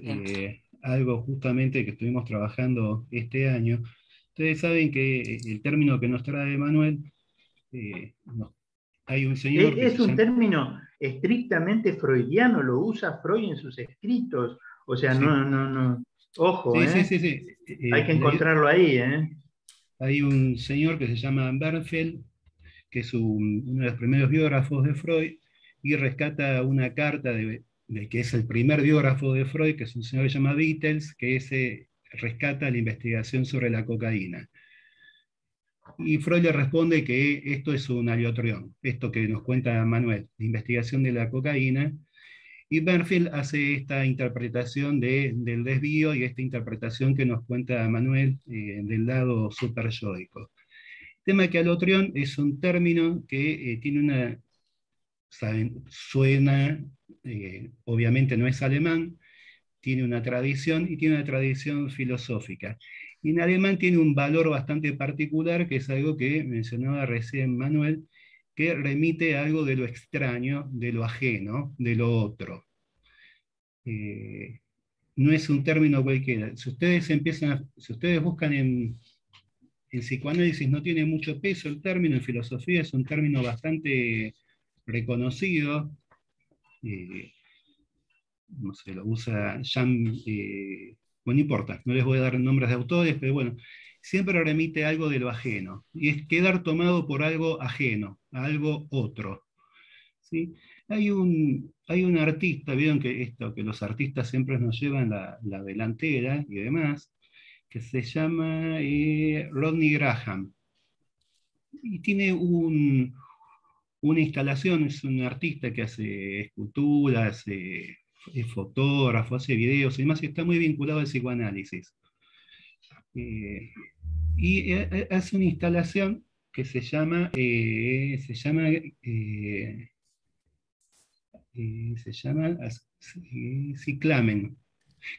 algo justamente que estuvimos trabajando este año. Ustedes saben que el término que nos trae Manuel, hay un señor que es un término estrictamente freudiano, lo usa Freud en sus escritos, o sea, sí. no. Ojo, sí. Hay que encontrarlo ahí, Hay un señor que se llama Bernfeld, que es uno de los primeros biógrafos de Freud, y rescata una carta de que es el primer biógrafo de Freud, que es un señor que se llama Beatles, que rescata la investigación sobre la cocaína. Y Freud le responde que esto es un aliotrión, esto que nos cuenta Manuel, la investigación de la cocaína. Y Bernfeld hace esta interpretación del desvío y esta interpretación que nos cuenta Manuel del lado superyoico. El tema que alotrión es un término que tiene una, suena, obviamente no es alemán, tiene una tradición y tiene una tradición filosófica. Y en alemán tiene un valor bastante particular, que es algo que mencionaba recién Manuel, que remite a algo de lo extraño, de lo ajeno, de lo otro. No es un término cualquiera. Si ustedes buscan en psicoanálisis, no tiene mucho peso el término, en filosofía es un término bastante reconocido. No sé, lo usa Jean, bueno, no importa, no les voy a dar nombres de autores, pero bueno, siempre remite a algo de lo ajeno, y es quedar tomado por algo ajeno, a algo otro. ¿Sí? Hay un artista, vieron que los artistas siempre nos llevan la delantera y demás, que se llama Rodney Graham, y tiene una instalación, es un artista que hace esculturas, es fotógrafo, hace videos y demás, y está muy vinculado al psicoanálisis. Y hace una instalación que se llama Ciclamen.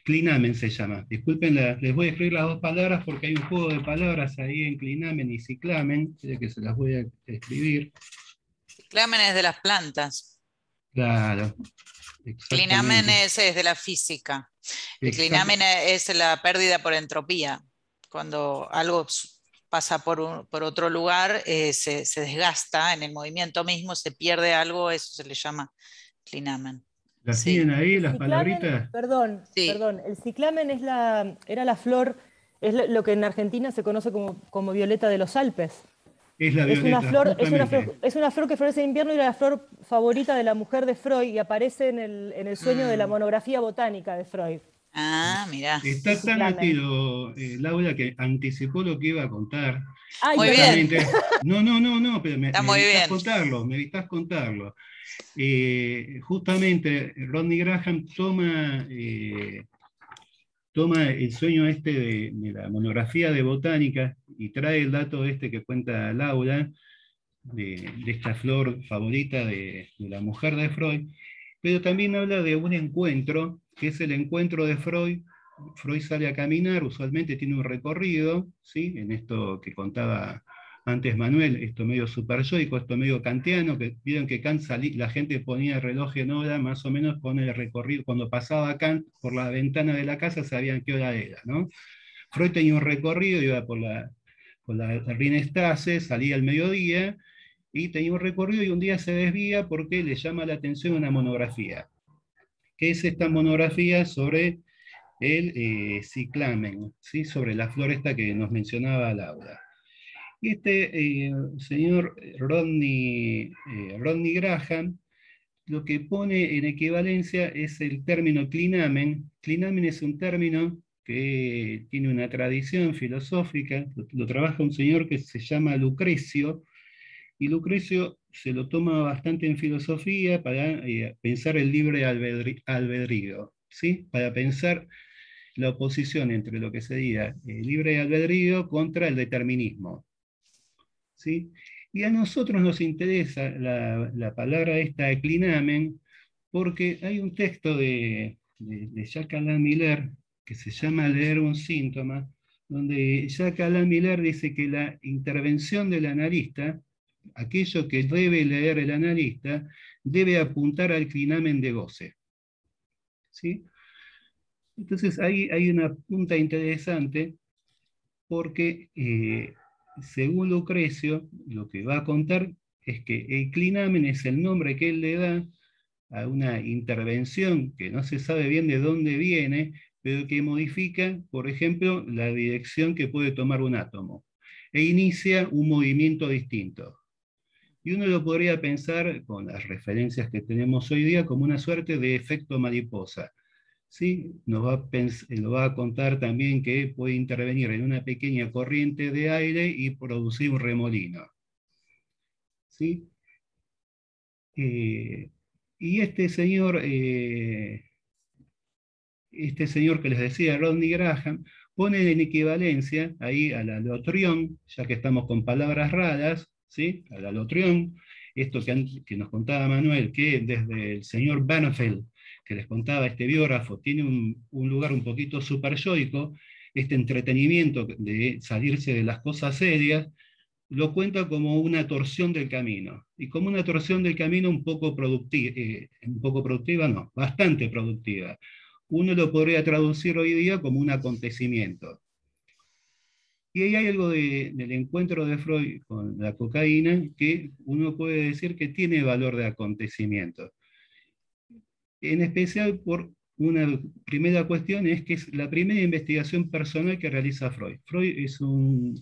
Clinamen se llama. Disculpen, les voy a escribir las dos palabras porque hay un juego de palabras ahí en clinamen y ciclamen, que se las voy a escribir. Ciclamen es de las plantas. Claro. Clinamen es de la física. El clinamen es la pérdida por entropía. Cuando algo pasa por otro lugar, se desgasta en el movimiento mismo, se pierde algo, eso se le llama clinamen. ¿La siguen ahí las palabritas? Perdón, el ciclamen era la flor, es lo que en Argentina se conoce como violeta de los Alpes. Es la violeta, es una flor que florece en invierno y era la flor favorita de la mujer de Freud y aparece en el sueño de la monografía botánica de Freud. Ah, mirá. Está tan metido, Laura, que anticipó lo que iba a contar. Muy bien. No, pero me evitas contarlo. Justamente Rodney Graham toma el sueño de la monografía de botánica y trae el dato que cuenta Laura, de esta flor favorita de la mujer de Freud, pero también habla de un encuentro, que es el encuentro de Freud. Freud sale a caminar, usualmente tiene un recorrido, ¿sí? En esto que contaba antes Manuel, esto medio superyoico, esto medio kantiano, que vieron que Kant la gente ponía el reloj en hora, más o menos pone el recorrido, cuando pasaba Kant por la ventana de la casa sabían qué hora era, ¿no? Freud tenía un recorrido, iba por la Rinnestrasse, salía al mediodía, y tenía un recorrido y un día se desvía porque le llama la atención una monografía. ¿Qué es esta monografía sobre el ciclamen, ¿sí? Sobre la floresta que nos mencionaba Laura? Y este señor Rodney Graham lo que pone en equivalencia es el término clinamen. Clinamen es un término que tiene una tradición filosófica, lo trabaja un señor que se llama Lucrecio, y Lucrecio se lo toma bastante en filosofía para pensar el libre albedrío, ¿sí? Para pensar la oposición entre lo que sería el libre albedrío contra el determinismo, ¿sí? Y a nosotros nos interesa la palabra esta clinamen porque hay un texto de Jacques Alain Miller que se llama Leer un síntoma, donde Jacques Alain Miller dice que la intervención del analista, aquello que debe leer el analista, debe apuntar al clinamen de goce, ¿sí? Entonces ahí hay una punta interesante porque según Lucrecio, lo que va a contar es que el clinamen es el nombre que él le da a una intervención que no se sabe bien de dónde viene, pero que modifica, por ejemplo, la dirección que puede tomar un átomo, e inicia un movimiento distinto. Y uno lo podría pensar, con las referencias que tenemos hoy día, como una suerte de efecto mariposa. ¿Sí? Lo va a contar también que puede intervenir en una pequeña corriente de aire y producir un remolino, ¿sí? Y este señor que les decía, Rodney Graham, pone en equivalencia ahí a la lotrión, ya que estamos con palabras raras, ¿sí? A la lotrión, esto que nos contaba Manuel, que desde el señor Banfield, que les contaba este biógrafo, tiene un lugar un poquito superyoico, este entretenimiento de salirse de las cosas serias, lo cuenta como una torsión del camino, y como una torsión del camino un poco productiva, no, bastante productiva. Uno lo podría traducir hoy día como un acontecimiento. Y ahí hay algo del encuentro de Freud con la cocaína que uno puede decir que tiene valor de acontecimiento. En especial por una primera cuestión, es que es la primera investigación personal que realiza Freud. Freud es un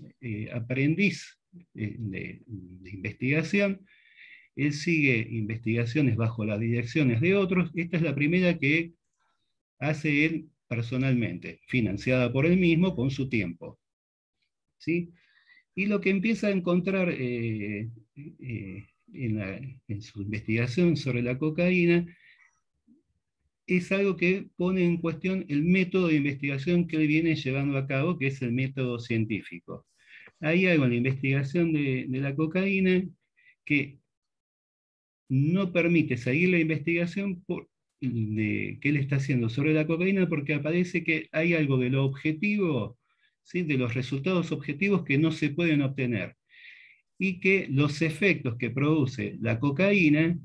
aprendiz de investigación. Él sigue investigaciones bajo las direcciones de otros. Esta es la primera que hace él personalmente, financiada por él mismo con su tiempo, ¿sí? Y lo que empieza a encontrar en su investigación sobre la cocaína es algo que pone en cuestión el método de investigación que él viene llevando a cabo, que es el método científico. Hay algo en la investigación de la cocaína que no permite seguir la investigación que él está haciendo sobre la cocaína, porque aparece que hay algo de lo objetivo, ¿sí? De los resultados objetivos que no se pueden obtener, y que los efectos que produce la cocaína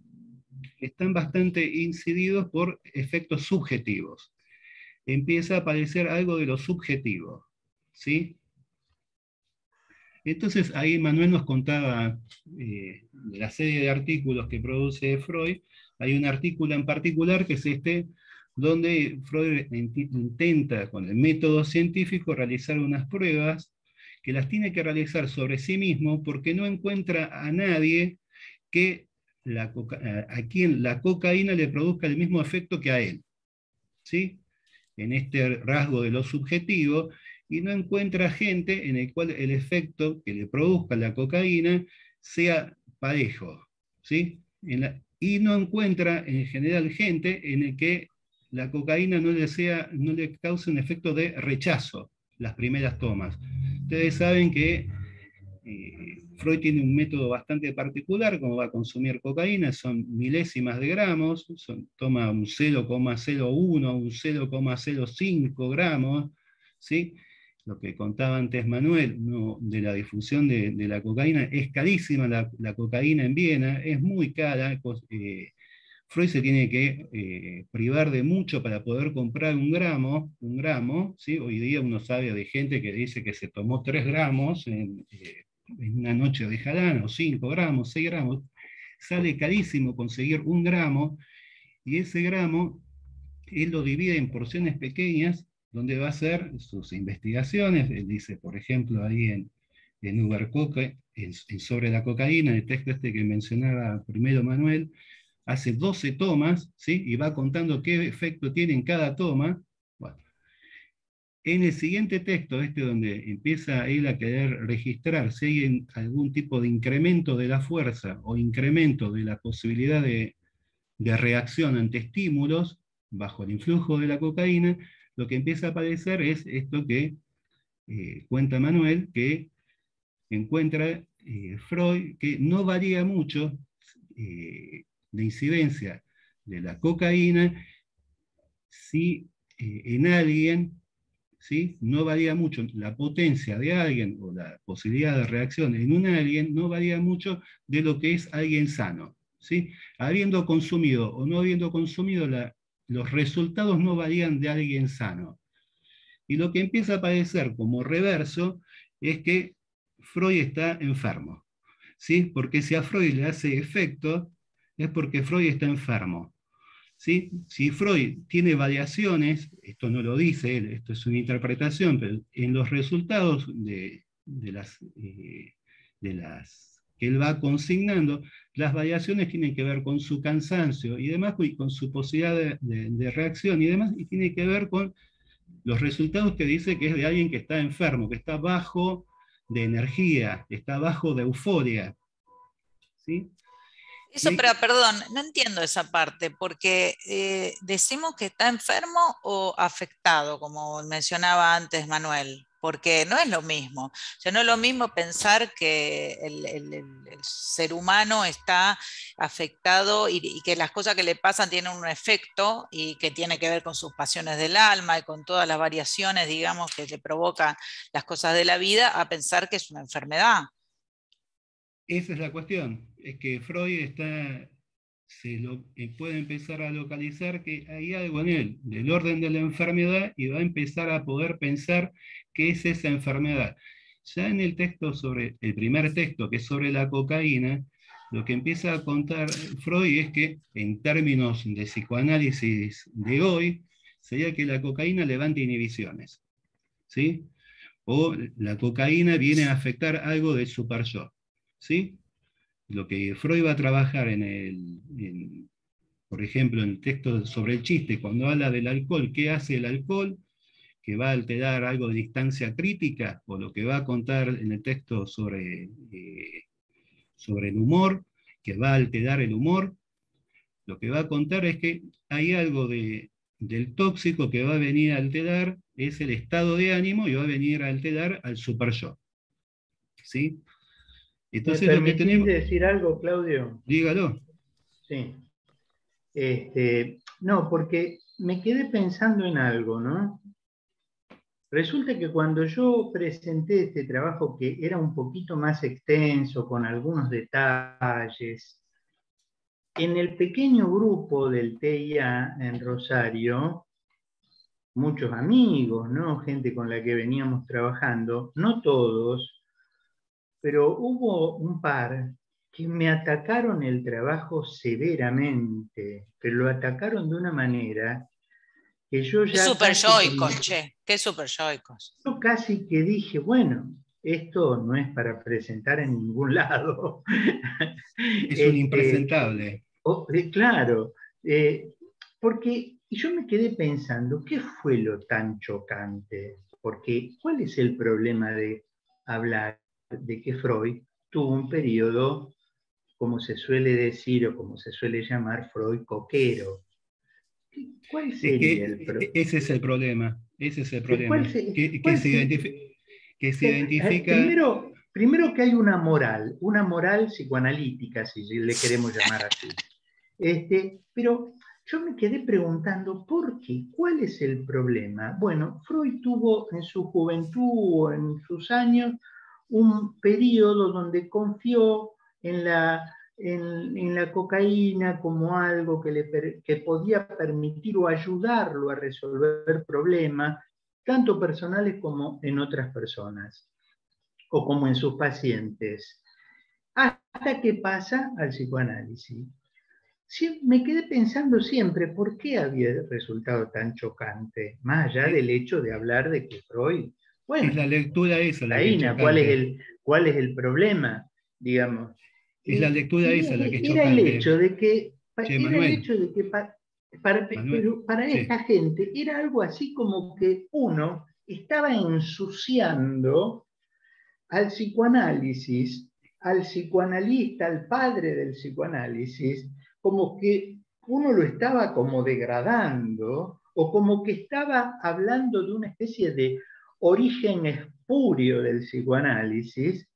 están bastante incididos por efectos subjetivos. Empieza a aparecer algo de lo subjetivo, ¿sí? Entonces ahí Manuel nos contaba de la serie de artículos que produce Freud. Hay un artículo en particular que es este, donde Freud intenta con el método científico realizar unas pruebas que las tiene que realizar sobre sí mismo porque no encuentra a nadie que a quien la cocaína le produzca el mismo efecto que a él, ¿sí? En este rasgo de lo subjetivo, y no encuentra gente en el cual el efecto que le produzca la cocaína sea parejo, ¿sí? Y no encuentra en general gente en el que la cocaína no le cause un efecto de rechazo las primeras tomas. Ustedes saben que Freud tiene un método bastante particular, como va a consumir cocaína, son milésimas de gramos, toma un 0,01, un 0,05 gramos, ¿sí? Lo que contaba antes Manuel, de la difusión de la cocaína, es carísima la cocaína en Viena, es muy cara. Freud se tiene que privar de mucho para poder comprar un gramo, ¿sí? Hoy día uno sabe de gente que dice que se tomó 3 gramos en una noche de jarana, o 5 gramos, 6 gramos, sale carísimo conseguir 1 gramo, y ese gramo él lo divide en porciones pequeñas, donde va a hacer sus investigaciones. Él dice, por ejemplo, ahí en Ubercoca, sobre la cocaína, el texto este que mencionaba primero Manuel, hace 12 tomas, ¿sí? Y va contando qué efecto tiene en cada toma. Bueno, en el siguiente texto, donde empieza él a querer registrar si hay algún tipo de incremento de la fuerza o incremento de la posibilidad de reacción ante estímulos bajo el influjo de la cocaína, lo que empieza a aparecer es esto que cuenta Manuel, que encuentra Freud, que no varía mucho la incidencia de la cocaína si en alguien, ¿sí? No varía mucho la potencia de alguien o la posibilidad de reacción en un alguien, no varía mucho de lo que es alguien sano, ¿sí? Habiendo consumido o no habiendo consumido, los resultados no varían de alguien sano. Y lo que empieza a aparecer como reverso es que Freud está enfermo, ¿sí? Porque si a Freud le hace efecto, es porque Freud está enfermo. ¿Sí? Si Freud tiene variaciones, esto no lo dice él, esto es una interpretación, pero en los resultados de las que él va consignando, las variaciones tienen que ver con su cansancio y demás, y con su posibilidad de reacción y demás, y tiene que ver con los resultados que dice que es de alguien que está enfermo, que está bajo de energía, está bajo de euforia. ¿Sí? Eso, pero perdón, no entiendo esa parte, porque decimos que está enfermo o afectado, como mencionaba antes Manuel, porque no es lo mismo. O sea, no es lo mismo pensar que el ser humano está afectado y que las cosas que le pasan tienen un efecto y que tiene que ver con sus pasiones del alma y con todas las variaciones, digamos, que le provocan las cosas de la vida, a pensar que es una enfermedad. Esa es la cuestión, es que Freud puede empezar a localizar que hay algo en él del orden de la enfermedad y va a empezar a poder pensar qué es esa enfermedad. Ya en el texto el primer texto, que es sobre la cocaína, lo que empieza a contar Freud es que en términos de psicoanálisis de hoy, sería que la cocaína levanta inhibiciones, ¿sí? O la cocaína viene a afectar algo del super-yo, ¿sí? Lo que Freud va a trabajar por ejemplo, en el texto sobre el chiste, cuando habla del alcohol, ¿qué hace el alcohol? Que va a alterar algo de distancia crítica, o lo que va a contar en el texto sobre el humor, que va a alterar el humor, lo que va a contar es que hay algo del tóxico que va a venir a alterar, es el estado de ánimo y va a venir a alterar al super-yo. ¿Sí? Entonces, ¿Me lo que permitís tenemos... decir algo, Claudio? Dígalo. Sí. No, porque me quedé pensando en algo, ¿no? Resulta que cuando yo presenté este trabajo, que era un poquito más extenso, con algunos detalles, en el pequeño grupo del TIA en Rosario, muchos amigos, ¿no? Gente con la que veníamos trabajando, no todos, pero hubo un par que me atacaron el trabajo severamente, pero lo atacaron de una manera que yo Qué ya super casi yoicos, che, qué super yoicos. yo casi que dije, bueno, esto no es para presentar en ningún lado. Es un impresentable. Claro, porque yo me quedé pensando, ¿qué fue lo tan chocante? Porque, ¿cuál es el problema de hablar de que Freud tuvo un periodo, como se suele decir o como se suele llamar, Freud coquero? ¿Cuál sería el problema? Ese es el problema. Ese es el problema. Que se identifica. Primero que hay una moral psicoanalítica, si le queremos llamar así. Pero yo me quedé preguntando, ¿por qué? ¿Cuál es el problema? Bueno, Freud tuvo en su juventud o en sus años un periodo donde confió en la cocaína como algo que podía permitir o ayudarlo a resolver problemas, tanto personales como en otras personas. o como en sus pacientes, hasta que pasa al psicoanálisis. Sí, me quedé pensando siempre por qué había resultado tan chocante, más allá del hecho de hablar de que Freud, bueno, Es la lectura esa la que es chocante. ¿cuál es el problema? Digamos. Es la lectura esa la que es Era el chocante. hecho de que, Che, Manuel, Manuel, pero para sí. esta gente era algo así como que uno estaba ensuciando al psicoanálisis, al psicoanalista, al padre del psicoanálisis, como que uno lo estaba como degradando o como que estaba hablando de una especie de origen espurio del psicoanálisis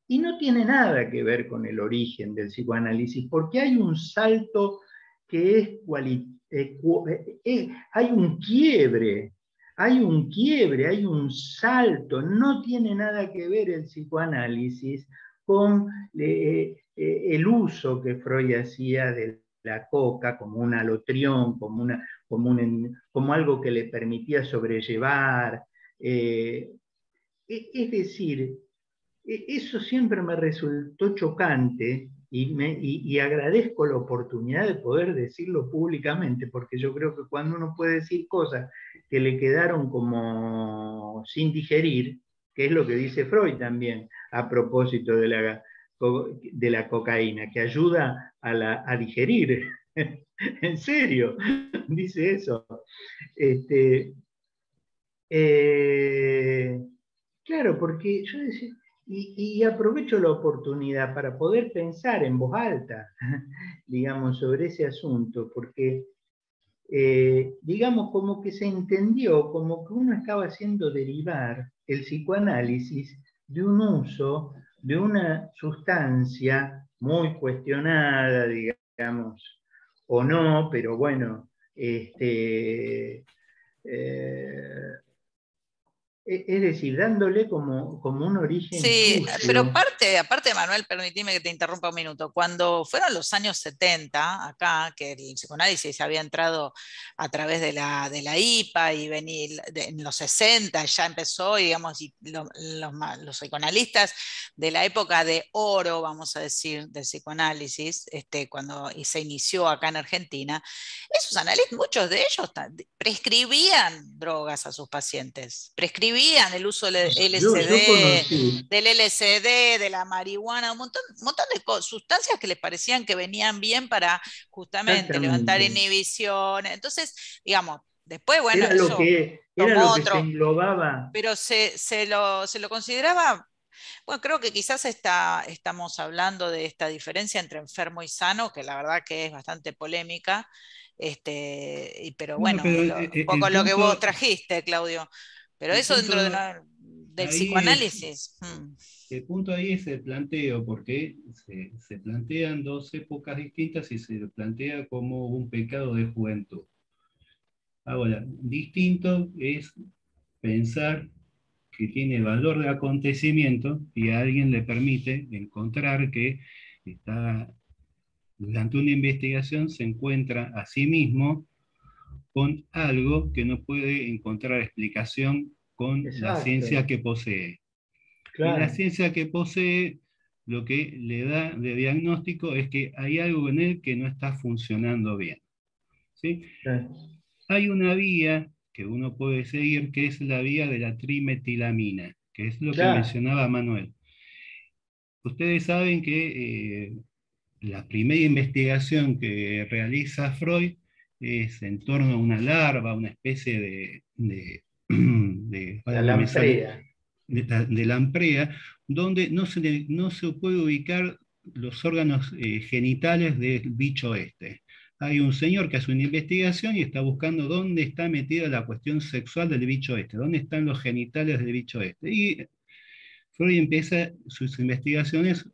y no tiene nada que ver con el origen del psicoanálisis, porque hay un salto que es hay un quiebre, hay un salto, no tiene nada que ver el psicoanálisis con el uso que Freud hacía de la coca como un alotrión, como algo que le permitía sobrellevar. Es decir, eso siempre me resultó chocante y agradezco la oportunidad de poder decirlo públicamente, porque yo creo que cuando uno puede decir cosas que le quedaron como sin digerir, que es lo que dice Freud también a propósito de la cocaína, que ayuda a digerir. En serio, dice eso. Eh, claro, porque yo decía, y aprovecho la oportunidad para poder pensar en voz alta, digamos, sobre ese asunto, porque, digamos, como que se entendió, como que uno estaba haciendo derivar el psicoanálisis de un uso de una sustancia muy cuestionada, digamos, o no, pero bueno, es decir, dándole como un origen Sí, pero sucio. aparte, Manuel, permitime que te interrumpa un minuto. Cuando fueron los años 70, acá, que el psicoanálisis había entrado a través de la IPA y en los 60 ya empezó, digamos, y los psicoanalistas de la época de oro, vamos a decir, del psicoanálisis, cuando se inició acá en Argentina, esos analistas, muchos de ellos prescribían drogas a sus pacientes, prescribían el uso del Yo LSD, conocí, de la marihuana, un montón de sustancias que les parecían que venían bien para justamente levantar exactamente, inhibición. Entonces, digamos, después, bueno, eso era tomó lo que se otro, englobaba. pero se lo consideraba. Bueno, creo que quizás estamos hablando de esta diferencia entre enfermo y sano, que la verdad que es bastante polémica, pero Bueno, bueno, pero es un poco lo que vos trajiste, Claudio. Pero el eso punto dentro del ahí es, psicoanálisis. el punto ahí es el planteo, porque se plantean dos épocas distintas y se plantea como un pecado de juventud. Ahora, distinto es pensar que tiene valor de acontecimiento y a alguien le permite encontrar que está, durante una investigación se encuentra a sí mismo con algo que no puede encontrar explicación con la ciencia Exacto, que posee. Y la claro. ciencia que posee lo que le da de diagnóstico es que hay algo en él que no está funcionando bien. ¿Sí? Claro. Hay una vía que uno puede seguir, que es la vía de la trimetilamina, que es lo que Claro. mencionaba Manuel. Ustedes saben que la primera investigación que realiza Freud es en torno a una larva, una especie La ahora no me sale, lamprea. de lamprea, donde no se puede ubicar los órganos genitales del bicho este. Hay un señor que hace una investigación y está buscando dónde está metida la cuestión sexual del bicho este, dónde están los genitales del bicho este. Y Freud empieza sus investigaciones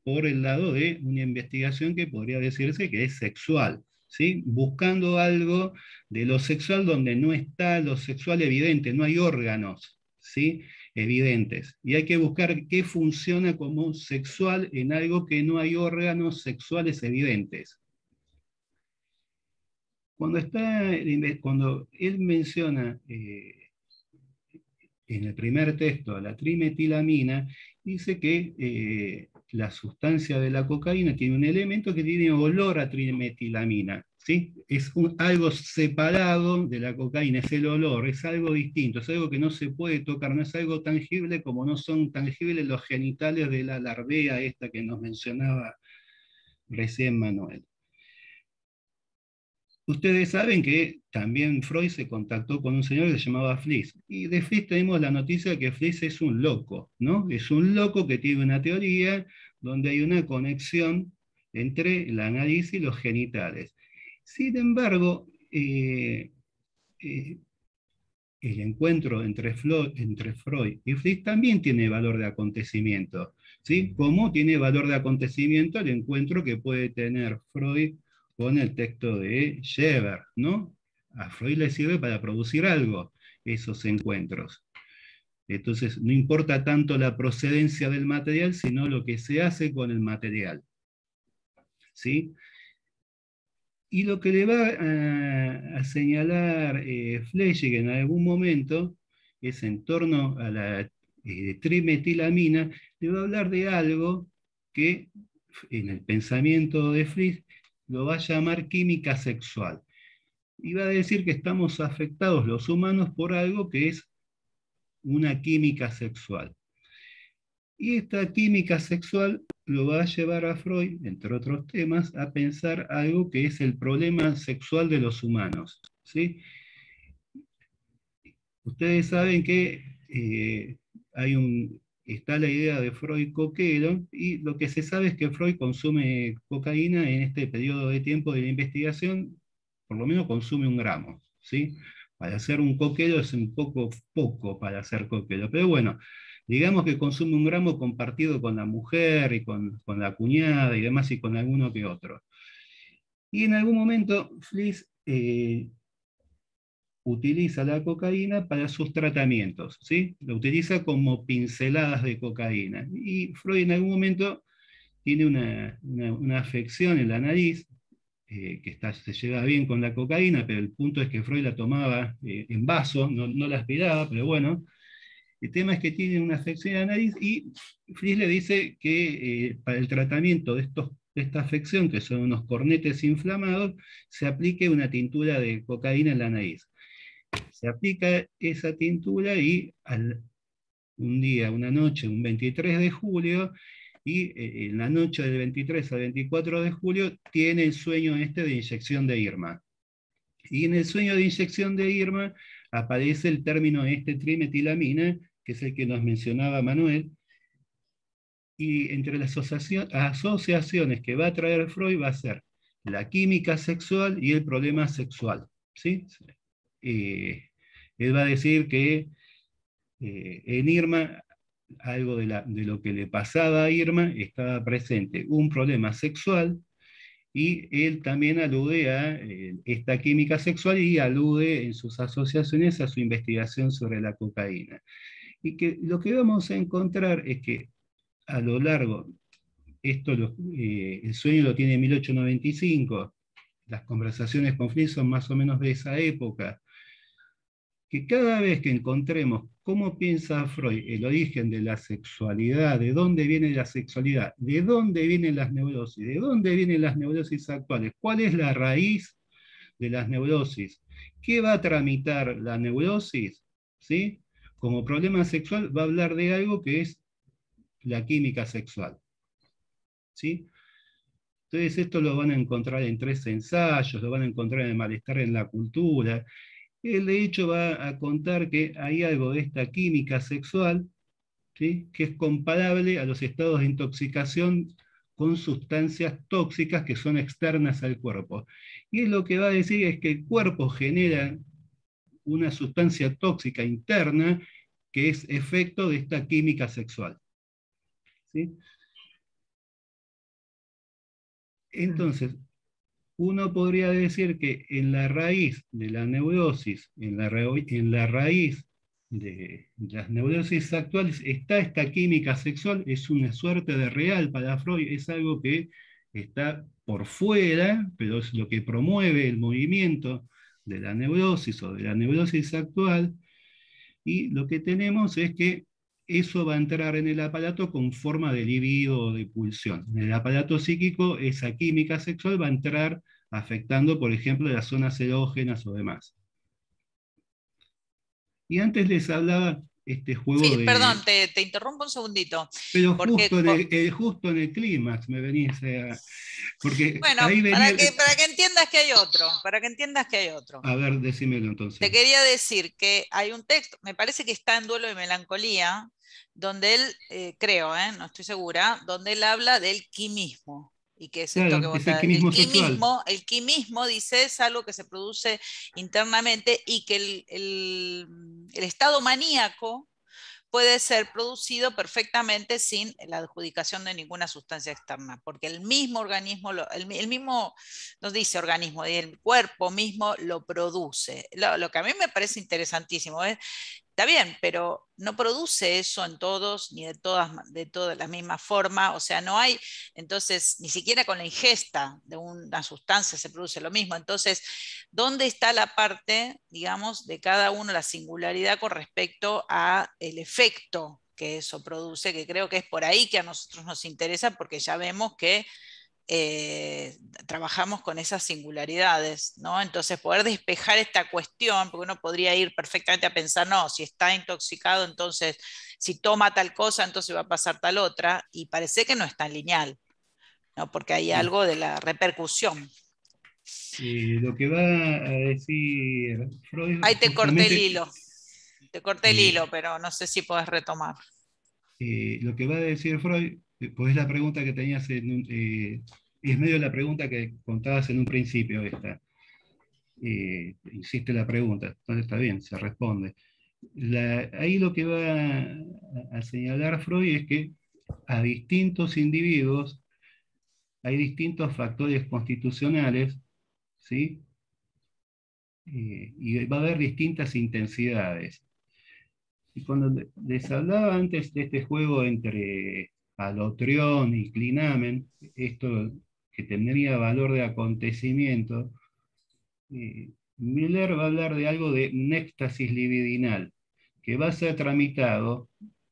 por el lado de una investigación que podría decirse que es sexual, ¿sí? Buscando algo de lo sexual donde no está lo sexual evidente, no hay órganos, ¿sí? Evidentes. Y hay que buscar qué funciona como sexual en algo que no hay órganos sexuales evidentes. Cuando él menciona en el primer texto a la trimetilamina, dice que la sustancia de la cocaína tiene un elemento que tiene olor a trimetilamina, ¿sí? Es algo separado de la cocaína, es el olor, es algo distinto, es algo que no se puede tocar, no es algo tangible como no son tangibles los genitales de la larvea esta que nos mencionaba recién Manuel. Ustedes saben que también Freud se contactó con un señor que se llamaba Fliess, y de Fliess tenemos la noticia de que Fliess es un loco, ¿no? Es un loco que tiene una teoría donde hay una conexión entre la nariz y los genitales. Sin embargo, el encuentro entre Freud y Fliess también tiene valor de acontecimiento, ¿sí? Como tiene valor de acontecimiento el encuentro que puede tener Freud con el texto de Scheber, ¿no? A Freud le sirve para producir algo, esos encuentros. Entonces, no importa tanto la procedencia del material, sino lo que se hace con el material, ¿sí? Y lo que le va a señalar Fleschig en algún momento es en torno a la trimetilamina, le va a hablar de algo que en el pensamiento de Fliess lo va a llamar química sexual. Y va a decir que estamos afectados los humanos por algo que es una química sexual. Y esta química sexual lo va a llevar a Freud, entre otros temas, a pensar algo que es el problema sexual de los humanos, ¿sí? Ustedes saben que está la idea de Freud coquero, y lo que se sabe es que Freud consume cocaína en este periodo de tiempo de la investigación, por lo menos consume 1 gramo, ¿sí? Para hacer un coquero es un poco para hacer coquero, pero bueno, digamos que consume 1 gramo compartido con la mujer y con la cuñada y demás, y con alguno que otro. Y en algún momento Fliess utiliza la cocaína para sus tratamientos, ¿sí? La utiliza como pinceladas de cocaína. Y Freud en algún momento tiene una afección en la nariz, que se lleva bien con la cocaína, pero el punto es que Freud la tomaba en vaso, no la aspiraba, pero bueno. El tema es que tiene una afección en la nariz, y Fliess le dice que para el tratamiento de esta afección, que son unos cornetes inflamados, se aplique una tintura de cocaína en la nariz. Se aplica esa tintura y un día, una noche, un 23 de julio, y en la noche del 23 al 24 de julio tiene el sueño de inyección de Irma. Y en el sueño de inyección de Irma aparece el término trimetilamina, que es el que nos mencionaba Manuel, y entre las asociaciones que va a traer Freud va a ser la química sexual y el problema sexual, ¿sí? Él va a decir que en Irma, algo de lo que le pasaba a Irma, estaba presente un problema sexual, y él también alude a esta química sexual, y alude en sus asociaciones a su investigación sobre la cocaína. Y que lo que vamos a encontrar es que a lo largo, el sueño lo tiene en 1895, las conversaciones con Fliess son más o menos de esa época, que cada vez que encontremos cómo piensa Freud el origen de la sexualidad, de dónde viene la sexualidad, de dónde vienen las neurosis, de dónde vienen las neurosis actuales, cuál es la raíz de las neurosis, qué va a tramitar la neurosis, ¿sí? Como problema sexual va a hablar de algo que es la química sexual, ¿sí? Entonces esto lo van a encontrar en 3 ensayos, lo van a encontrar en el malestar en la cultura. Él de hecho va a contar que hay algo de esta química sexual, ¿sí?, que es comparable a los estados de intoxicación con sustancias tóxicas que son externas al cuerpo. Y él lo que va a decir es que el cuerpo genera una sustancia tóxica interna que es efecto de esta química sexual, ¿sí? Entonces, uno podría decir que en la raíz de la neurosis, en la raíz de las neurosis actuales, está esta química sexual. Es una suerte de real para Freud, es algo que está por fuera, pero es lo que promueve el movimiento de la neurosis o de la neurosis actual. Y lo que tenemos es que eso va a entrar en el aparato con forma de libido o de pulsión. En el aparato psíquico, esa química sexual va a entrar afectando, por ejemplo, las zonas erógenas o demás. Y antes les hablaba este juego Perdón, de... te interrumpo un segundito. Pero Porque, justo en el clímax me venís a... Porque bueno, ahí venía... para que entiendas que hay otro, para que entiendas que hay otro. A ver, decímelo Te entonces. quería decir que hay un texto, me parece que está en Duelo de Melancolía, donde él, creo, no estoy segura, donde él habla del quimismo. ¿Y qué es esto que Claro, vos es el estás? quimismo sexual. El quimismo, dice, es algo que se produce internamente y que el estado maníaco puede ser producido perfectamente sin la adjudicación de ninguna sustancia externa, porque el mismo organismo, el mismo, nos dice organismo, el cuerpo mismo lo produce. Lo que a mí me parece interesantísimo es, está bien, pero no produce eso en todos, ni de todas la misma forma, o sea, no hay, entonces, ni siquiera con la ingesta de una sustancia se produce lo mismo. Entonces, ¿dónde está la parte, digamos, de cada uno, la singularidad con respecto a el efecto que eso produce? Que creo que es por ahí que a nosotros nos interesa, porque ya vemos que trabajamos con esas singularidades, ¿no? Entonces, poder despejar esta cuestión, porque uno podría ir perfectamente a pensar, no, si está intoxicado, entonces, si toma tal cosa, entonces va a pasar tal otra, y parece que no es tan lineal, ¿no? Porque hay algo de la repercusión. Lo que va a decir Freud Ahí justamente, te corté el eh, hilo, pero no sé si podés retomar. lo que va a decir Freud, pues es la pregunta que tenías es medio la pregunta que contabas en un principio esta. Insiste la pregunta, entonces está bien, se responde. Ahí lo que va a señalar Freud es que a distintos individuos hay distintos factores constitucionales, ¿sí? Y va a haber distintas intensidades. Y cuando les hablaba antes de este juego entre alotrión y clinamen, esto que tendría valor de acontecimiento, Miller va a hablar de algo de un éxtasis libidinal, que va a ser tramitado.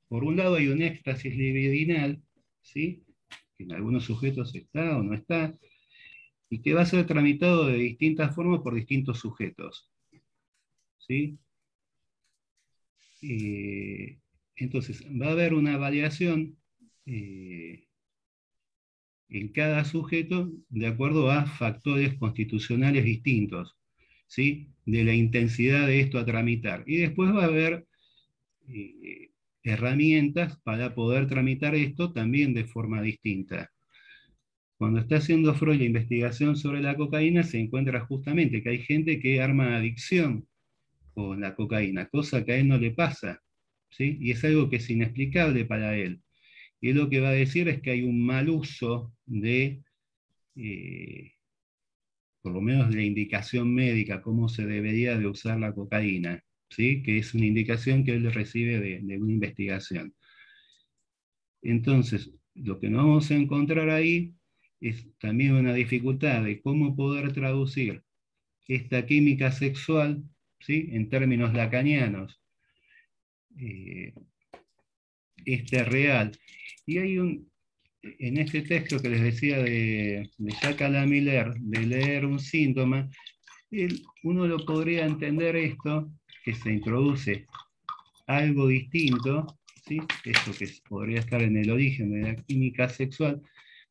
Por un lado hay un éxtasis libidinal, ¿sí? Que en algunos sujetos está o no está, y que va a ser tramitado de distintas formas por distintos sujetos, ¿sí? Entonces, va a haber una variación en cada sujeto de acuerdo a factores constitucionales distintos, ¿sí? De la intensidad de esto a tramitar. Y después va a haber herramientas para poder tramitar esto también de forma distinta. Cuando está haciendo Freud la investigación sobre la cocaína, se encuentra justamente que hay gente que arma adicción con la cocaína, cosa que a él no le pasa, ¿sí? Y es algo que es inexplicable para él. Y él lo que va a decir es que hay un mal uso de, por lo menos de la indicación médica, cómo se debería de usar la cocaína, ¿sí? Que es una indicación que él recibe de una investigación. Entonces, lo que nos vamos a encontrar ahí es también una dificultad de cómo poder traducir esta química sexual, ¿sí? En términos lacanianos, este real. Y hay en este texto que les decía de Jacques Alain Miller, de leer un síntoma, uno lo podría entender esto, que se introduce algo distinto, ¿sí? Esto que podría estar en el origen de la química sexual,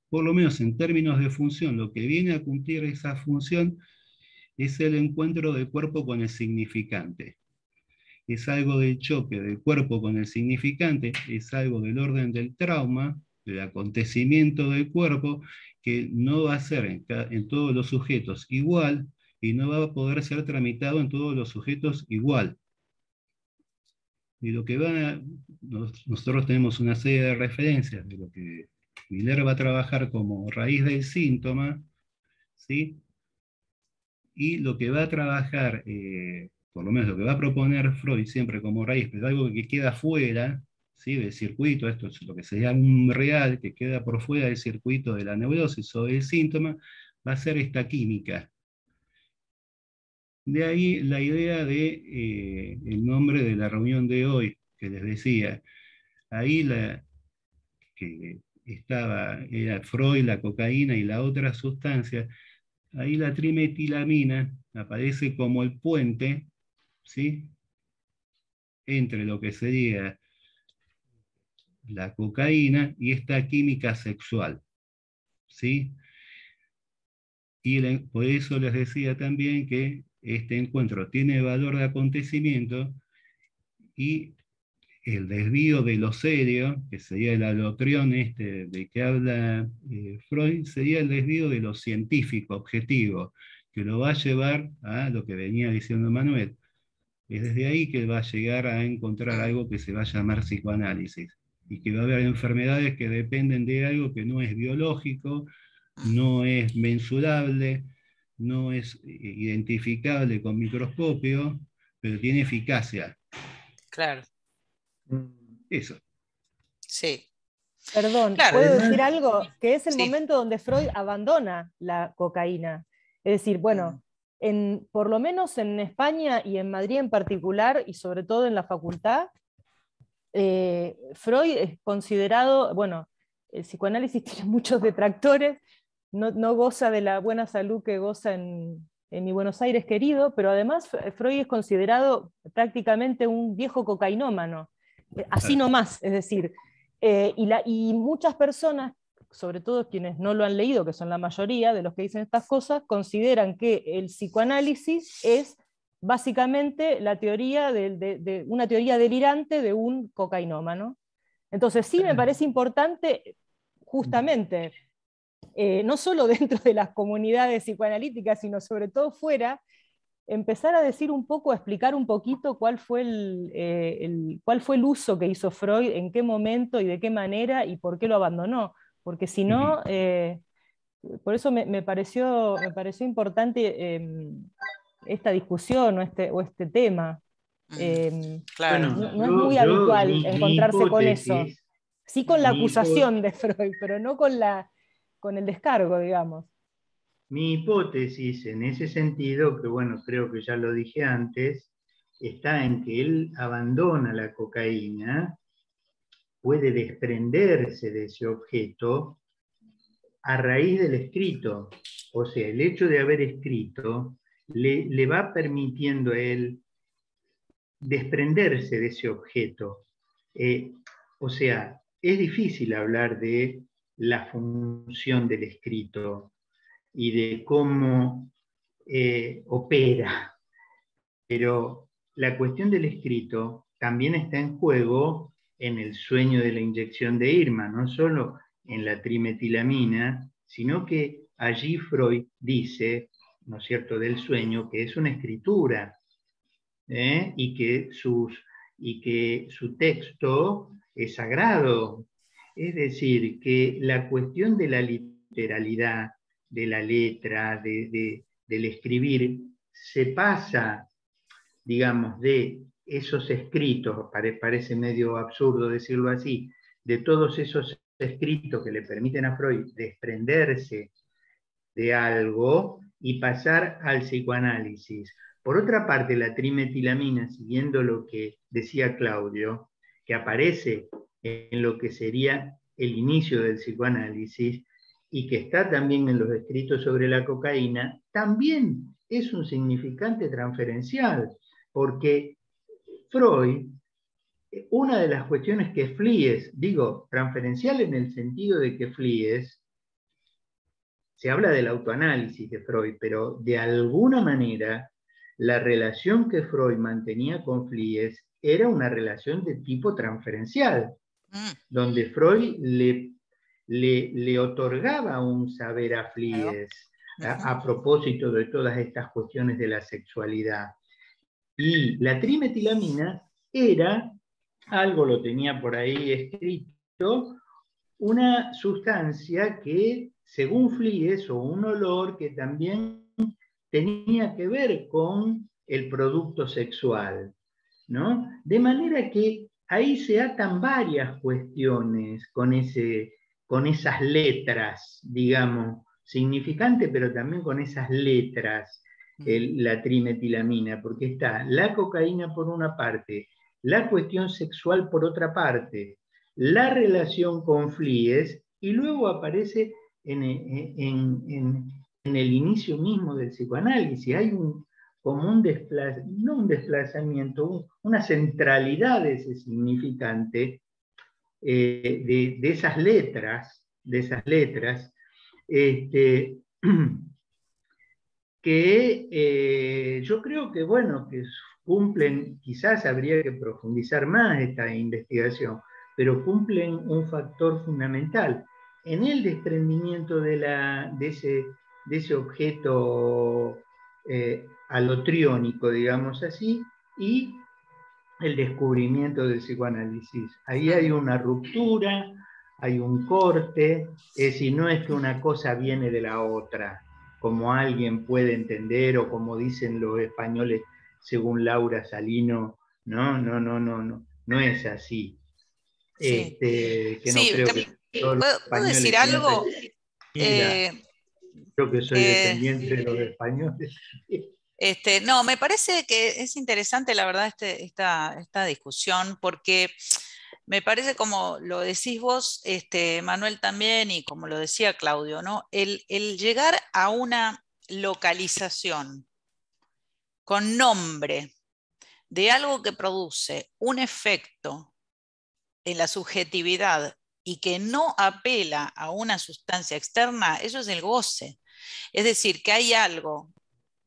por lo menos en términos de función, lo que viene a cumplir esa función es el encuentro del cuerpo con el significante. Es algo del choque del cuerpo con el significante, es algo del orden del trauma, del acontecimiento del cuerpo, que no va a ser en todos los sujetos igual y no va a poder ser tramitado en todos los sujetos igual. Y lo que nosotros tenemos una serie de referencias de lo que Miller va a trabajar como raíz del síntoma, ¿sí? Y lo que va a trabajar, por lo menos lo que va a proponer Freud siempre como raíz, pero algo que queda fuera, ¿sí? Del circuito, esto es lo que sería un real, que queda por fuera del circuito de la neurosis o del síntoma, va a ser esta química. De ahí la idea de el nombre de la reunión de hoy, que les decía. Ahí que era Freud, la cocaína y la otra sustancia. Ahí la trimetilamina aparece como el puente, ¿sí?, entre lo que sería la cocaína y esta química sexual, ¿sí? Y por eso les decía también que este encuentro tiene valor de acontecimiento, y el desvío de lo serio, que sería el alotrión de que habla Freud, sería el desvío de lo científico, objetivo, que lo va a llevar a lo que venía diciendo Manuel. Es desde ahí que va a llegar a encontrar algo que se va a llamar psicoanálisis, y que va a haber enfermedades que dependen de algo que no es biológico, no es mensurable, no es identificable con microscopio, pero tiene eficacia. Claro. Eso. Sí. Perdón, Claro. ¿puedo decir algo? Que es el Sí. momento donde Freud abandona la cocaína. Es decir, bueno, por lo menos en España y en Madrid en particular, y sobre todo en la facultad, Freud es considerado, bueno, el psicoanálisis tiene muchos detractores, no goza de la buena salud que goza en mi Buenos Aires querido, pero además Freud es considerado prácticamente un viejo cocainómano, así nomás, es decir, y muchas personas, sobre todo quienes no lo han leído, que son la mayoría de los que dicen estas cosas, consideran que el psicoanálisis es básicamente la teoría de una teoría delirante de un cocainómano. Entonces sí me parece importante, justamente, no solo dentro de las comunidades psicoanalíticas, sino sobre todo fuera, empezar a decir un poco, a explicar un poquito cuál fue el uso que hizo Freud, en qué momento y de qué manera y por qué lo abandonó. Porque si no, por eso me pareció importante esta discusión o este tema. Claro. Bueno, No es muy habitual mi encontrarse con eso. hipótesis, Sí con la mi acusación de Freud, pero no con el descargo, digamos. Mi hipótesis en ese sentido, que bueno, creo que ya lo dije antes, está en que él abandona la cocaína, puede desprenderse de ese objeto a raíz del escrito. O sea, el hecho de haber escrito le va permitiendo a él desprenderse de ese objeto. O sea, es difícil hablar de la función del escrito y de cómo opera, pero la cuestión del escrito también está en juego en el sueño de la inyección de Irma, no solo en la trimetilamina, sino que allí Freud dice, ¿no es cierto?, del sueño, que es una escritura, y que su texto es sagrado. Es decir, que la cuestión de la literalidad, de la letra, del escribir, se pasa, digamos, de esos escritos, parece medio absurdo decirlo así, de todos esos escritos que le permiten a Freud desprenderse de algo y pasar al psicoanálisis. Por otra parte, la trimetilamina, siguiendo lo que decía Claudio, que aparece en lo que sería el inicio del psicoanálisis y que está también en los escritos sobre la cocaína, también es un significante transferencial, porque Freud, una de las cuestiones que Flies, digo, transferencial en el sentido de que Flies, se habla del autoanálisis de Freud, pero de alguna manera la relación que Freud mantenía con Flies era una relación de tipo transferencial, donde Freud le otorgaba un saber a Flies a propósito de todas estas cuestiones de la sexualidad. Y la trimetilamina era, algo lo tenía por ahí escrito, una sustancia que, según Flies, o un olor que también tenía que ver con el producto sexual, ¿no? De manera que ahí se atan varias cuestiones con esas letras, digamos, significantes, pero también con esas letras la trimetilamina, porque está la cocaína por una parte, la cuestión sexual por otra parte, la relación con Flies, y luego aparece en el inicio mismo del psicoanálisis. Hay como no un desplazamiento, una centralidad de ese significante, de esas letras, que yo creo que, bueno, que cumplen, quizás habría que profundizar más esta investigación, pero cumplen un factor fundamental en el desprendimiento de ese objeto alotriónico, digamos así, y el descubrimiento del psicoanálisis. Ahí hay una ruptura, hay un corte, es decir, no es que una cosa viene de la otra, como alguien puede entender, o como dicen los españoles, según Laura Salino, no es así. Sí, Que no sí, creo que todos los ¿puedo decir españoles algo? Creo que soy descendiente de los españoles. No, me parece que es interesante, la verdad, esta discusión, porque me parece, como lo decís vos, Manuel, también, y como lo decía Claudio, ¿no? El llegar a una localización con nombre de algo que produce un efecto en la subjetividad y que no apela a una sustancia externa, eso es el goce. Es decir, que hay algo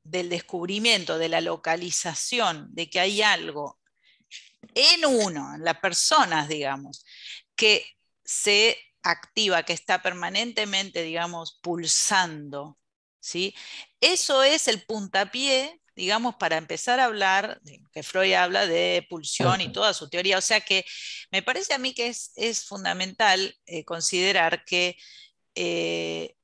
del descubrimiento, de la localización, de que hay algo en las personas, digamos, que se activa, que está permanentemente, digamos, pulsando, ¿sí? Eso es el puntapié, digamos, para empezar a hablar, que Freud habla de pulsión y toda su teoría. O sea que me parece a mí que es fundamental considerar que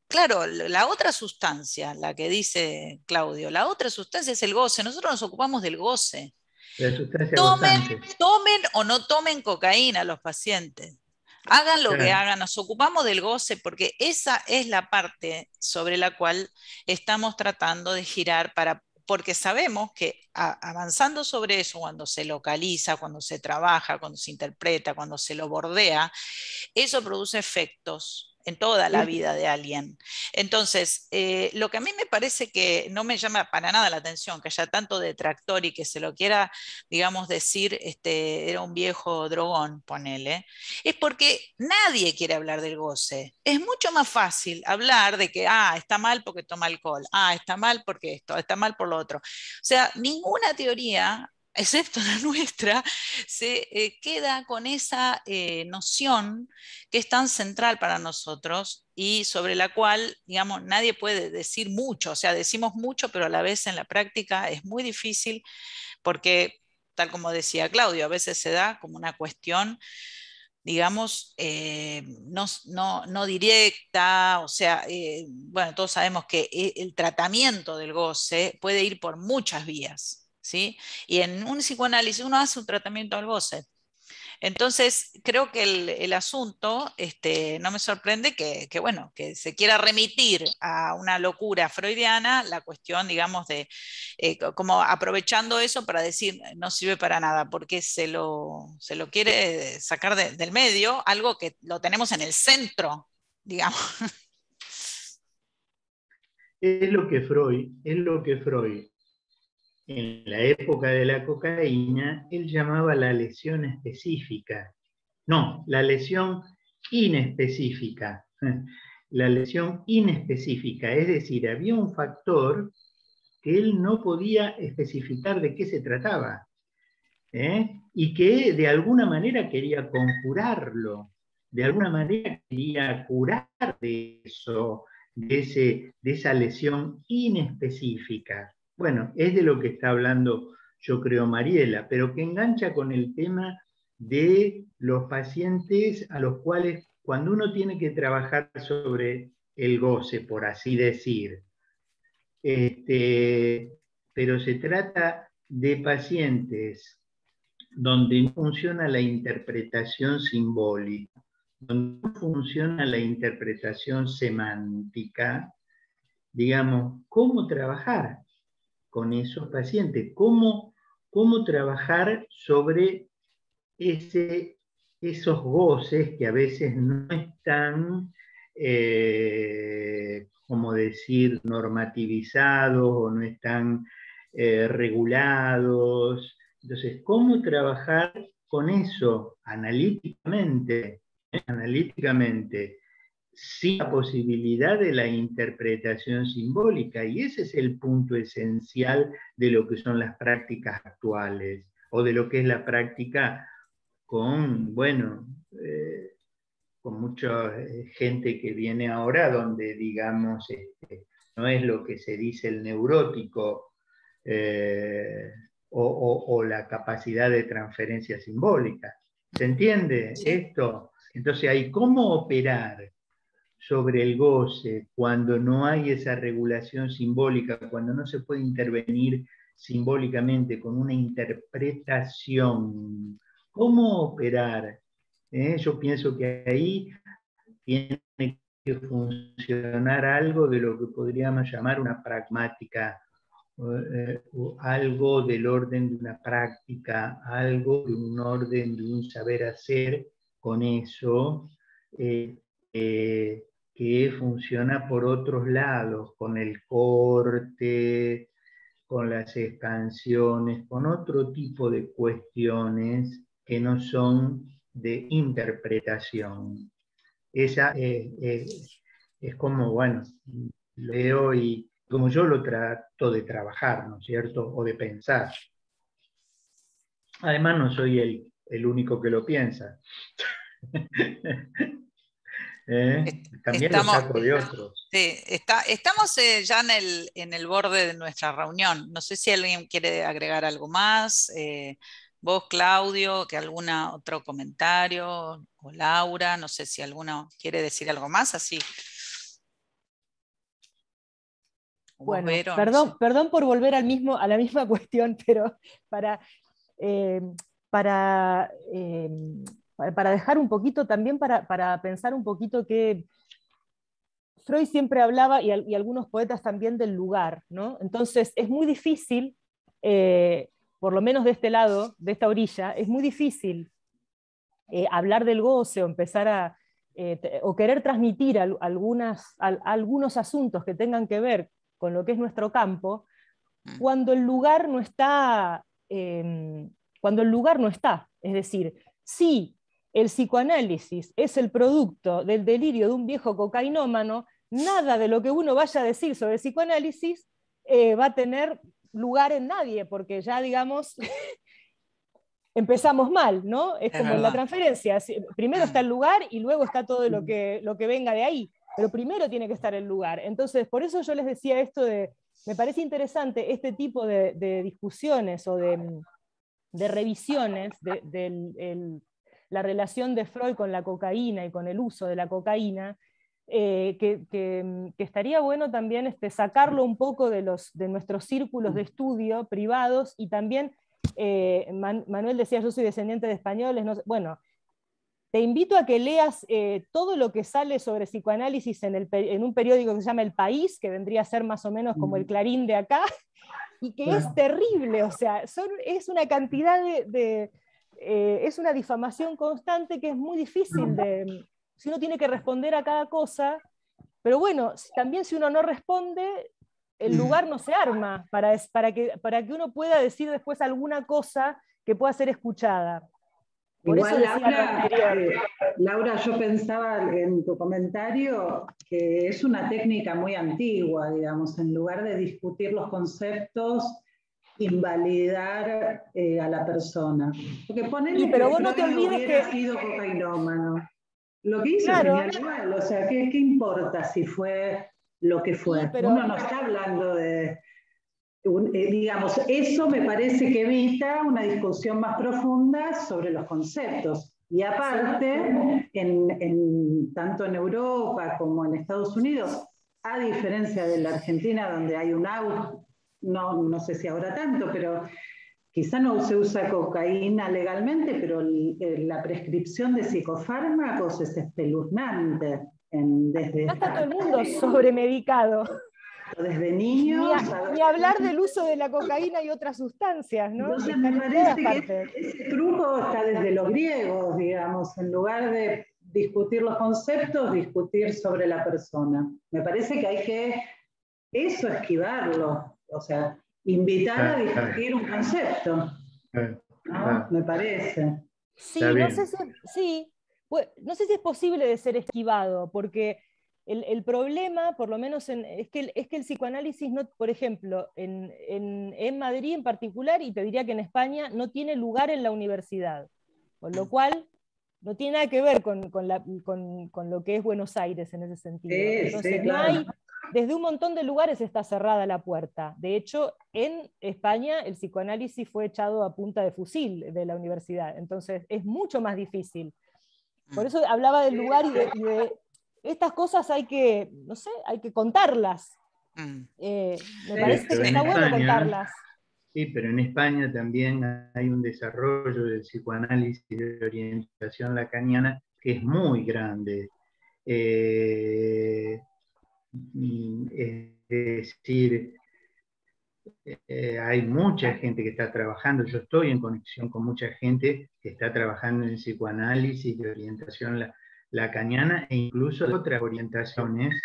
claro, la otra sustancia, la que dice Claudio, la otra sustancia es el goce. Nosotros nos ocupamos del goce. La sustancia Tomen, gozante. tomen o no tomen cocaína los pacientes. Hagan lo que hagan, nos ocupamos del goce porque esa es la parte sobre la cual estamos tratando de girar porque sabemos que avanzando sobre eso, cuando se localiza, cuando se trabaja, cuando se interpreta, cuando se lo bordea, eso produce efectos en toda la vida de alguien. Entonces, lo que a mí me parece que no me llama para nada la atención, que haya tanto detractor y que se lo quiera, digamos, decir, era un viejo drogón, ponele, es porque nadie quiere hablar del goce. Es mucho más fácil hablar de que, está mal porque toma alcohol, está mal porque esto, está mal por lo otro. O sea, ninguna teoría, excepto la nuestra, se queda con esa noción que es tan central para nosotros y sobre la cual, digamos, nadie puede decir mucho. O sea, decimos mucho, pero a la vez en la práctica es muy difícil porque, tal como decía Claudio, a veces se da como una cuestión, digamos, no directa, o sea, bueno, todos sabemos que el tratamiento del goce puede ir por muchas vías, ¿sí? Y en un psicoanálisis uno hace un tratamiento al goce. Entonces, creo que el asunto, no me sorprende bueno, que se quiera remitir a una locura freudiana, la cuestión, digamos, de como aprovechando eso para decir no sirve para nada, porque se lo quiere sacar del medio, algo que lo tenemos en el centro, digamos. Es lo que Freud, en la época de la cocaína, él llamaba la lesión específica. No, la lesión inespecífica. La lesión inespecífica, es decir, había un factor que él no podía especificar de qué se trataba, y que de alguna manera quería conjurarlo, de alguna manera quería curar de eso, de esa lesión inespecífica. Bueno, es de lo que está hablando, yo creo, Mariela, pero que engancha con el tema de los pacientes a los cuales, cuando uno tiene que trabajar sobre el goce, por así decir, pero se trata de pacientes donde no funciona la interpretación simbólica, donde no funciona la interpretación semántica, digamos, ¿cómo trabajar? con esos pacientes. ¿Cómo trabajar sobre esos goces que a veces no están, como decir, normativizados o no están regulados? Entonces, ¿cómo trabajar con eso analíticamente, sin la posibilidad de la interpretación simbólica? Y ese es el punto esencial de lo que son las prácticas actuales, o de lo que es la práctica con, bueno, con mucha gente que viene ahora, donde, digamos, no es lo que se dice el neurótico, o la capacidad de transferencia simbólica. ¿Se entiende esto? Entonces, hay cómo operar sobre el goce cuando no hay esa regulación simbólica, cuando no se puede intervenir simbólicamente con una interpretación. ¿Cómo operar? Yo pienso que ahí tiene que funcionar algo de lo que podríamos llamar una pragmática, algo del orden de una práctica, algo de un orden de un saber hacer con eso, que funciona por otros lados, con el corte, con las expansiones, con otro tipo de cuestiones que no son de interpretación. Esa es como, bueno, lo veo y como yo lo trato de trabajar, ¿no es cierto? O de pensar. Además, no soy el único que lo piensa. También lo saco de otros. Sí, estamos ya en el borde de nuestra reunión. No sé si alguien quiere agregar algo más. Vos, Claudio, que algún otro comentario, o Laura, no sé si alguno quiere decir algo más, así. Bueno, Vero, perdón, no sé. perdón por volver a la misma cuestión, pero para dejar un poquito, también para pensar un poquito que Freud siempre hablaba, y algunos poetas también, del lugar, ¿no? Entonces es muy difícil, por lo menos de este lado, de esta orilla, es muy difícil hablar del goce o empezar o querer transmitir algunos asuntos que tengan que ver con lo que es nuestro campo, cuando el lugar no está, Es decir, si el psicoanálisis es el producto del delirio de un viejo cocainómano, nada de lo que uno vaya a decir sobre el psicoanálisis va a tener lugar en nadie, porque ya, digamos, empezamos mal, ¿no? Es como en la transferencia. Primero está el lugar y luego está todo lo que venga de ahí. Pero primero tiene que estar el lugar. Entonces, por eso yo les decía esto me parece interesante este tipo de discusiones o de revisiones de la relación de Freud con la cocaína y con el uso de la cocaína, que estaría bueno también sacarlo un poco de nuestros círculos de estudio privados. Y también Manuel decía, yo soy descendiente de españoles, no sé, bueno, te invito a que leas todo lo que sale sobre psicoanálisis en un periódico que se llama El País, que vendría a ser más o menos como el Clarín de acá, y que es terrible, o sea, es una cantidad es una difamación constante que es muy difícil si uno tiene que responder a cada cosa. Pero bueno, también si uno no responde, el lugar no se arma para que uno pueda decir después alguna cosa que pueda ser escuchada. Por Igual, eso decía Laura, yo pensaba en tu comentario que es una técnica muy antigua, digamos, en lugar de discutir los conceptos, invalidar a la persona. Porque ponele pero que vos no te Freud olvides hubiera que sido cocainómano. Lo que hizo claro, es igual, o sea, ¿qué importa si fue lo que fue? Uno no está hablando de... digamos, eso me parece que evita una discusión más profunda sobre los conceptos. Y aparte, tanto en Europa como en Estados Unidos, a diferencia de la Argentina, donde hay un auge, no sé si ahora tanto, pero quizá no se usa cocaína legalmente, pero la prescripción de psicofármacos es espeluznante. Acá está todo el mundo sobremedicado. desde niños. Ni hablar del uso de la cocaína y otras sustancias, ¿no? Entonces me parece que ese truco está desde los griegos, digamos, en lugar de discutir los conceptos, discutir sobre la persona. Me parece que hay que eso esquivarlo, o sea, invitar a discutir un concepto, ¿no? Me parece. Sí, no sé si es posible de ser esquivado, porque el problema, por lo menos, es que el psicoanálisis, no, por ejemplo, en Madrid en particular, y te diría que en España, no tiene lugar en la universidad, con lo cual no tiene nada que ver con lo que es Buenos Aires en ese sentido. Entonces, sí, claro. no hay, desde un montón de lugares está cerrada la puerta. De hecho, en España el psicoanálisis fue echado a punta de fusil de la universidad, entonces es mucho más difícil. Por eso hablaba del lugar y de estas cosas hay que, no sé, hay que contarlas. Me parece que está bueno contarlas. Sí, pero en España también hay un desarrollo del psicoanálisis de orientación lacaniana que es muy grande. Es decir, hay mucha gente que está trabajando, yo estoy en conexión con mucha gente que está trabajando en psicoanálisis de orientación lacaniana e incluso de otras orientaciones,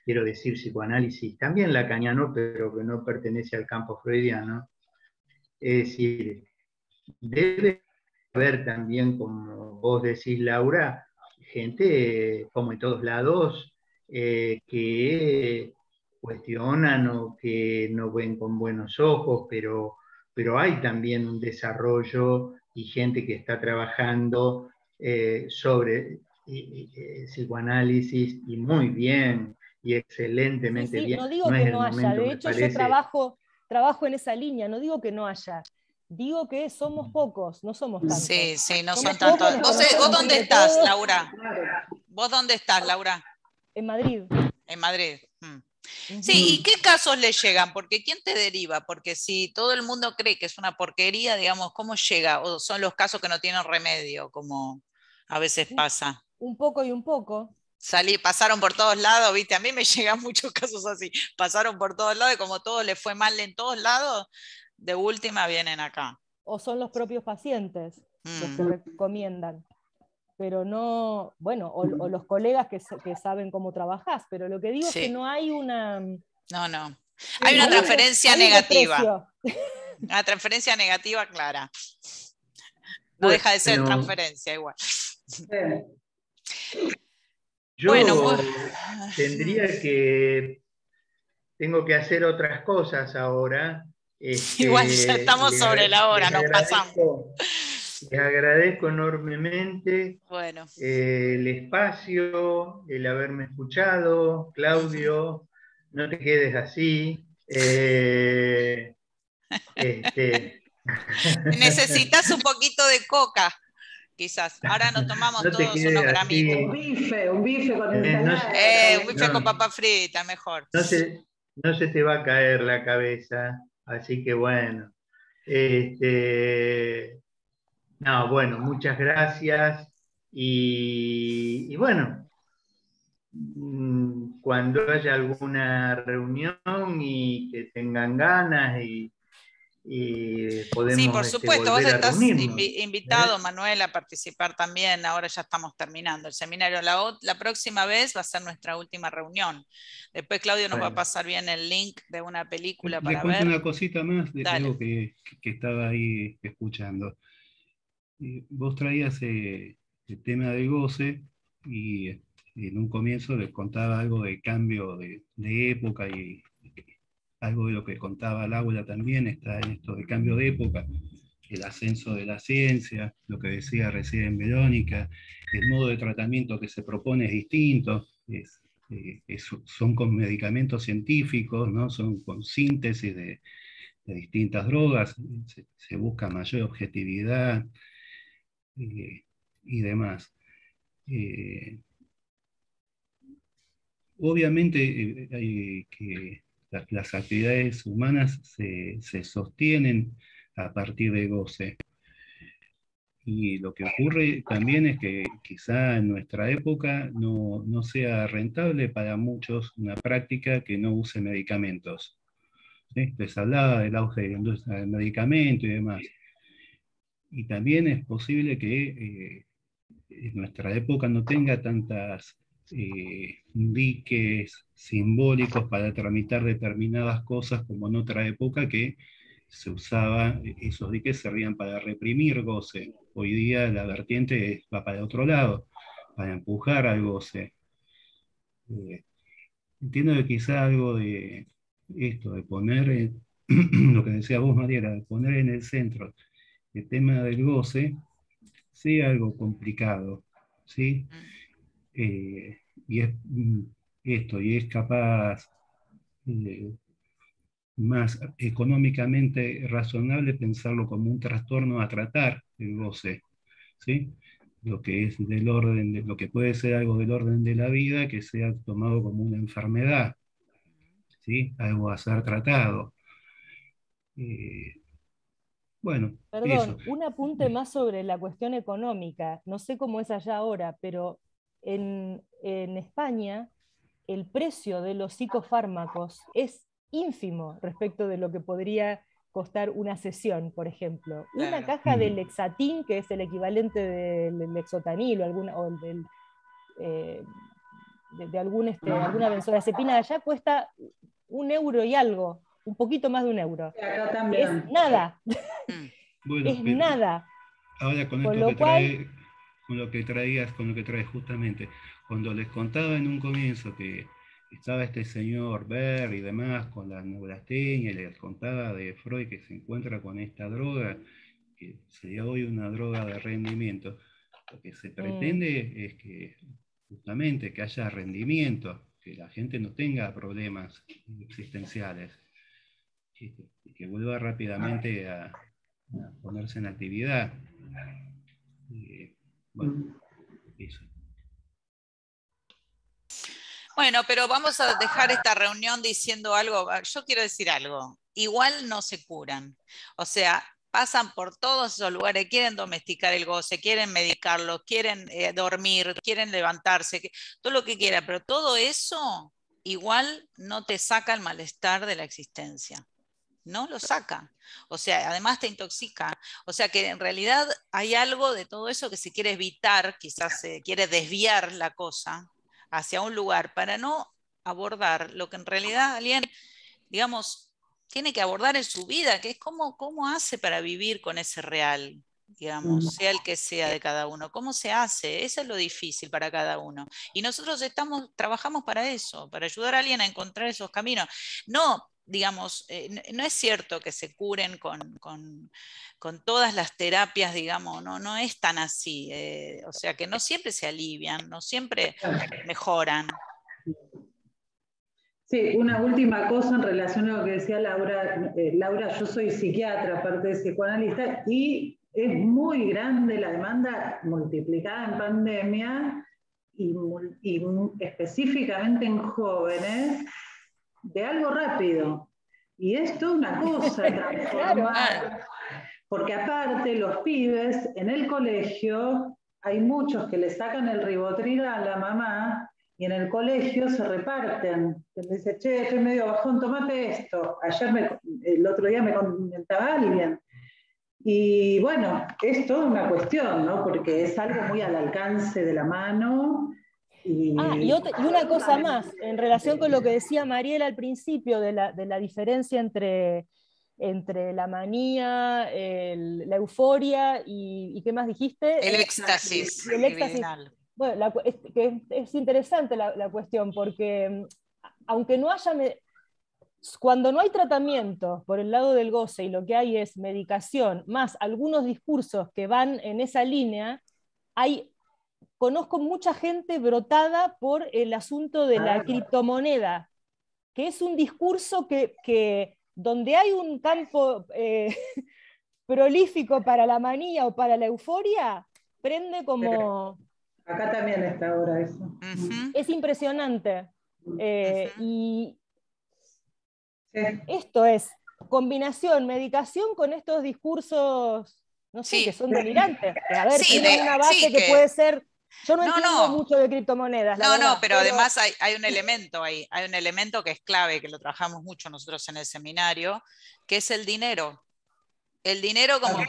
quiero decir psicoanálisis también lacaniano, pero que no pertenece al campo freudiano. Es decir, debe haber también, como vos decís, Laura, gente, como en todos lados, que cuestionan o que no ven con buenos ojos, pero hay también un desarrollo y gente que está trabajando sobre psicoanálisis y muy bien y excelentemente Sí, bien. no digo que no haya, de hecho parece... yo trabajo en esa línea, no digo que no haya. Digo que somos pocos, no somos tantos. Sí, no somos son tantos. ¿Vos dónde estás, todos. Laura? ¿Vos dónde estás, Laura? En Madrid. En Madrid. Sí, ¿y qué casos le llegan? Porque ¿quién te deriva? Porque si todo el mundo cree que es una porquería, digamos, ¿cómo llega? ¿O son los casos que no tienen remedio, como a veces pasa? Un poco y un poco. Pasaron por todos lados, ¿viste? A mí me llegan muchos casos así. Pasaron por todos lados y como todo les fue mal en todos lados, de última vienen acá. O son los propios pacientes los que recomiendan. Pero no, bueno, o los colegas que saben cómo trabajás, pero lo que digo es que no hay una... No. Hay una transferencia negativa. Una transferencia negativa clara. No deja de ser transferencia igual. Yo tengo que hacer otras cosas ahora. Igual ya estamos sobre la hora, nos pasamos. Les agradezco enormemente el espacio, el haberme escuchado. Claudio, no te quedes así. Necesitas un poquito de coca, quizás. Ahora nos tomamos todos unos gramitos. Un bife con ensalada. Un bife con papa frita, mejor. No se te va a caer la cabeza, así que bueno. No, bueno, muchas gracias. Y bueno, cuando haya alguna reunión y que tengan ganas y podemos sí, por supuesto, vos estás invitado, ¿eh? Manuel, a participar también. Ahora ya estamos terminando el seminario. La próxima vez va a ser nuestra última reunión. Después Claudio nos va a pasar bien el link de una película para ver. Le cuento una cosita más de algo que estaba ahí escuchando. Vos traías el tema del goce y en un comienzo les contaba algo de cambio de época y algo de lo que contaba Laura también está en esto de cambio de época, el ascenso de la ciencia, lo que decía recién Verónica, el modo de tratamiento que se propone es distinto, son con medicamentos científicos, ¿no? Son con síntesis de distintas drogas, se busca mayor objetividad y demás. Obviamente que las actividades humanas se sostienen a partir de goce. Y lo que ocurre también es que quizá en nuestra época no sea rentable para muchos una práctica que no use medicamentos. ¿Sí? Les hablaba del auge de la industria del medicamento y demás. Y también es posible que en nuestra época no tenga tantas diques simbólicos para tramitar determinadas cosas como en otra época que se usaba, esos diques servían para reprimir goce. Hoy día la vertiente va para otro lado, para empujar al goce. Entiendo que quizá algo de esto, de poner, lo que decía vos, Mariela, de poner en el centro el tema del goce, sea algo complicado, ¿sí? Y es esto, y es capaz más económicamente razonable pensarlo como un trastorno a tratar el goce, ¿sí? Lo que es del orden lo que puede ser algo del orden de la vida, que sea tomado como una enfermedad, ¿sí? Algo a ser tratado. Bueno, eso. Perdón, un apunte más sobre la cuestión económica. No sé cómo es allá ahora, pero en España el precio de los psicofármacos es ínfimo respecto de lo que podría costar una sesión, por ejemplo. Una Claro. caja de Lexatin, que es el equivalente del Lexotanil o eh, alguna benzodiazepina de allá, cuesta 1 euro y algo, un poquito más de 1 euro. Acá Es también. nada. Bueno, Es nada. ahora con Con esto que lo cual, trae, con lo que traes justamente, cuando les contaba en un comienzo que estaba este señor Berg y demás con la neurastenia, y les contaba de Freud que se encuentra con esta droga, que sería hoy una droga de rendimiento, lo que se pretende es que justamente que haya rendimiento, que la gente no tenga problemas existenciales, y que vuelva rápidamente a ponerse en actividad. Bueno, eso. Bueno, pero vamos a dejar esta reunión diciendo algo. Yo quiero decir algo. Igual no se curan. O sea, pasan por todos esos lugares, quieren domesticar el goce, quieren medicarlo, quieren dormir, quieren levantarse, todo lo que quieran, pero todo eso igual no te saca el malestar de la existencia. No lo saca. O sea, además te intoxica. O sea que en realidad hay algo de todo eso que se quiere evitar, quizás se quiere desviar la cosa hacia un lugar para no abordar lo que en realidad alguien, digamos, tiene que abordar en su vida, que es cómo hace para vivir con ese real, digamos, sea el que sea de cada uno, cómo se hace, eso es lo difícil para cada uno. Y nosotros trabajamos para eso, para ayudar a alguien a encontrar esos caminos. No, digamos, no es cierto que se curen con todas las terapias, digamos, no es tan así. O sea que no siempre se alivian, no siempre mejoran. Sí, una última cosa en relación a lo que decía Laura. Laura, yo soy psiquiatra, aparte de psicoanalista, y es muy grande la demanda multiplicada en pandemia y específicamente en jóvenes de algo rápido. Y esto es una cosa transformar, porque aparte los pibes en el colegio, hay muchos que le sacan el ribotril a la mamá y en el colegio se reparten. Le dice, che, estoy medio bajón, tomate esto. El otro día me comentaba alguien. Y bueno, es toda una cuestión, ¿no? Porque es algo muy al alcance de la mano. y una cosa más, en relación con lo que decía Mariela al principio de la diferencia entre la manía, la euforia y ¿qué más dijiste? El éxtasis. El éxtasis. Bueno, es interesante la cuestión, porque aunque no haya... Cuando no hay tratamiento por el lado del goce y lo que hay es medicación, más algunos discursos que van en esa línea, conozco mucha gente brotada por el asunto de la criptomoneda, que es un discurso que donde hay un campo prolífico para la manía o para la euforia, prende como... Acá también está ahora eso. Es impresionante. Y esto es combinación, medicación con estos discursos no sé, que son delirantes. A ver, Sí, tienen una base que puede ser... Yo no entiendo mucho de criptomonedas. No, pero además hay un elemento ahí, hay un elemento que es clave, que lo trabajamos mucho nosotros en el seminario, que es el dinero. El dinero como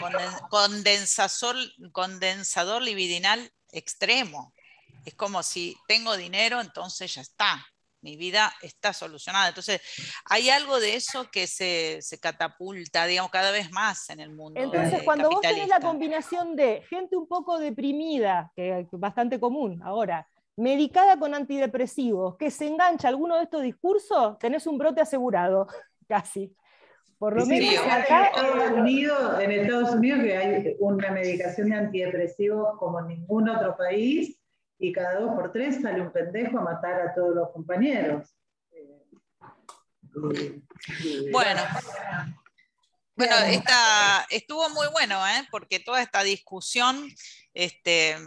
condensador libidinal extremo. Es como si tengo dinero, entonces ya está. Mi vida está solucionada. Entonces, hay algo de eso que se catapulta, digamos, cada vez más en el mundo. Entonces, cuando vos tenés la combinación de gente un poco deprimida, que es bastante común ahora, medicada con antidepresivos, que se engancha a alguno de estos discursos, tenés un brote asegurado, casi. Por lo menos acá en Estados Unidos que hay una medicación de antidepresivos como en ningún otro país, y cada 2 por 3 sale un pendejo a matar a todos los compañeros. Bueno, estuvo muy bueno, porque toda esta discusión está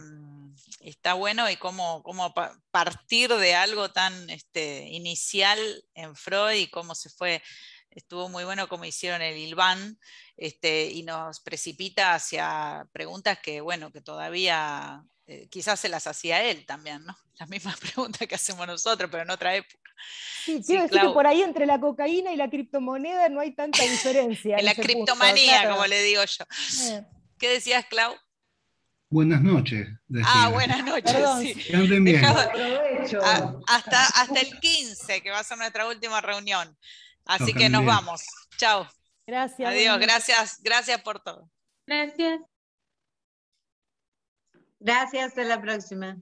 bueno, y cómo partir de algo tan inicial en Freud y cómo se fue. Estuvo muy bueno como hicieron el Ilván, y nos precipita hacia preguntas que, bueno, que todavía quizás se las hacía él también, ¿no? Las mismas preguntas que hacemos nosotros, pero en otra época. Sí, quiero decir que por ahí entre la cocaína y la criptomoneda no hay tanta diferencia. En la criptomanía, claro, como le digo yo. ¿Qué decías, Clau? Buenas noches. Decía. Buenas noches. Perdón. Sí. Que anden bien. Hasta el 15, que va a ser nuestra última reunión. Así que nos vamos. Chao. Gracias. Adiós. Gracias por todo. Gracias. Gracias, hasta la próxima.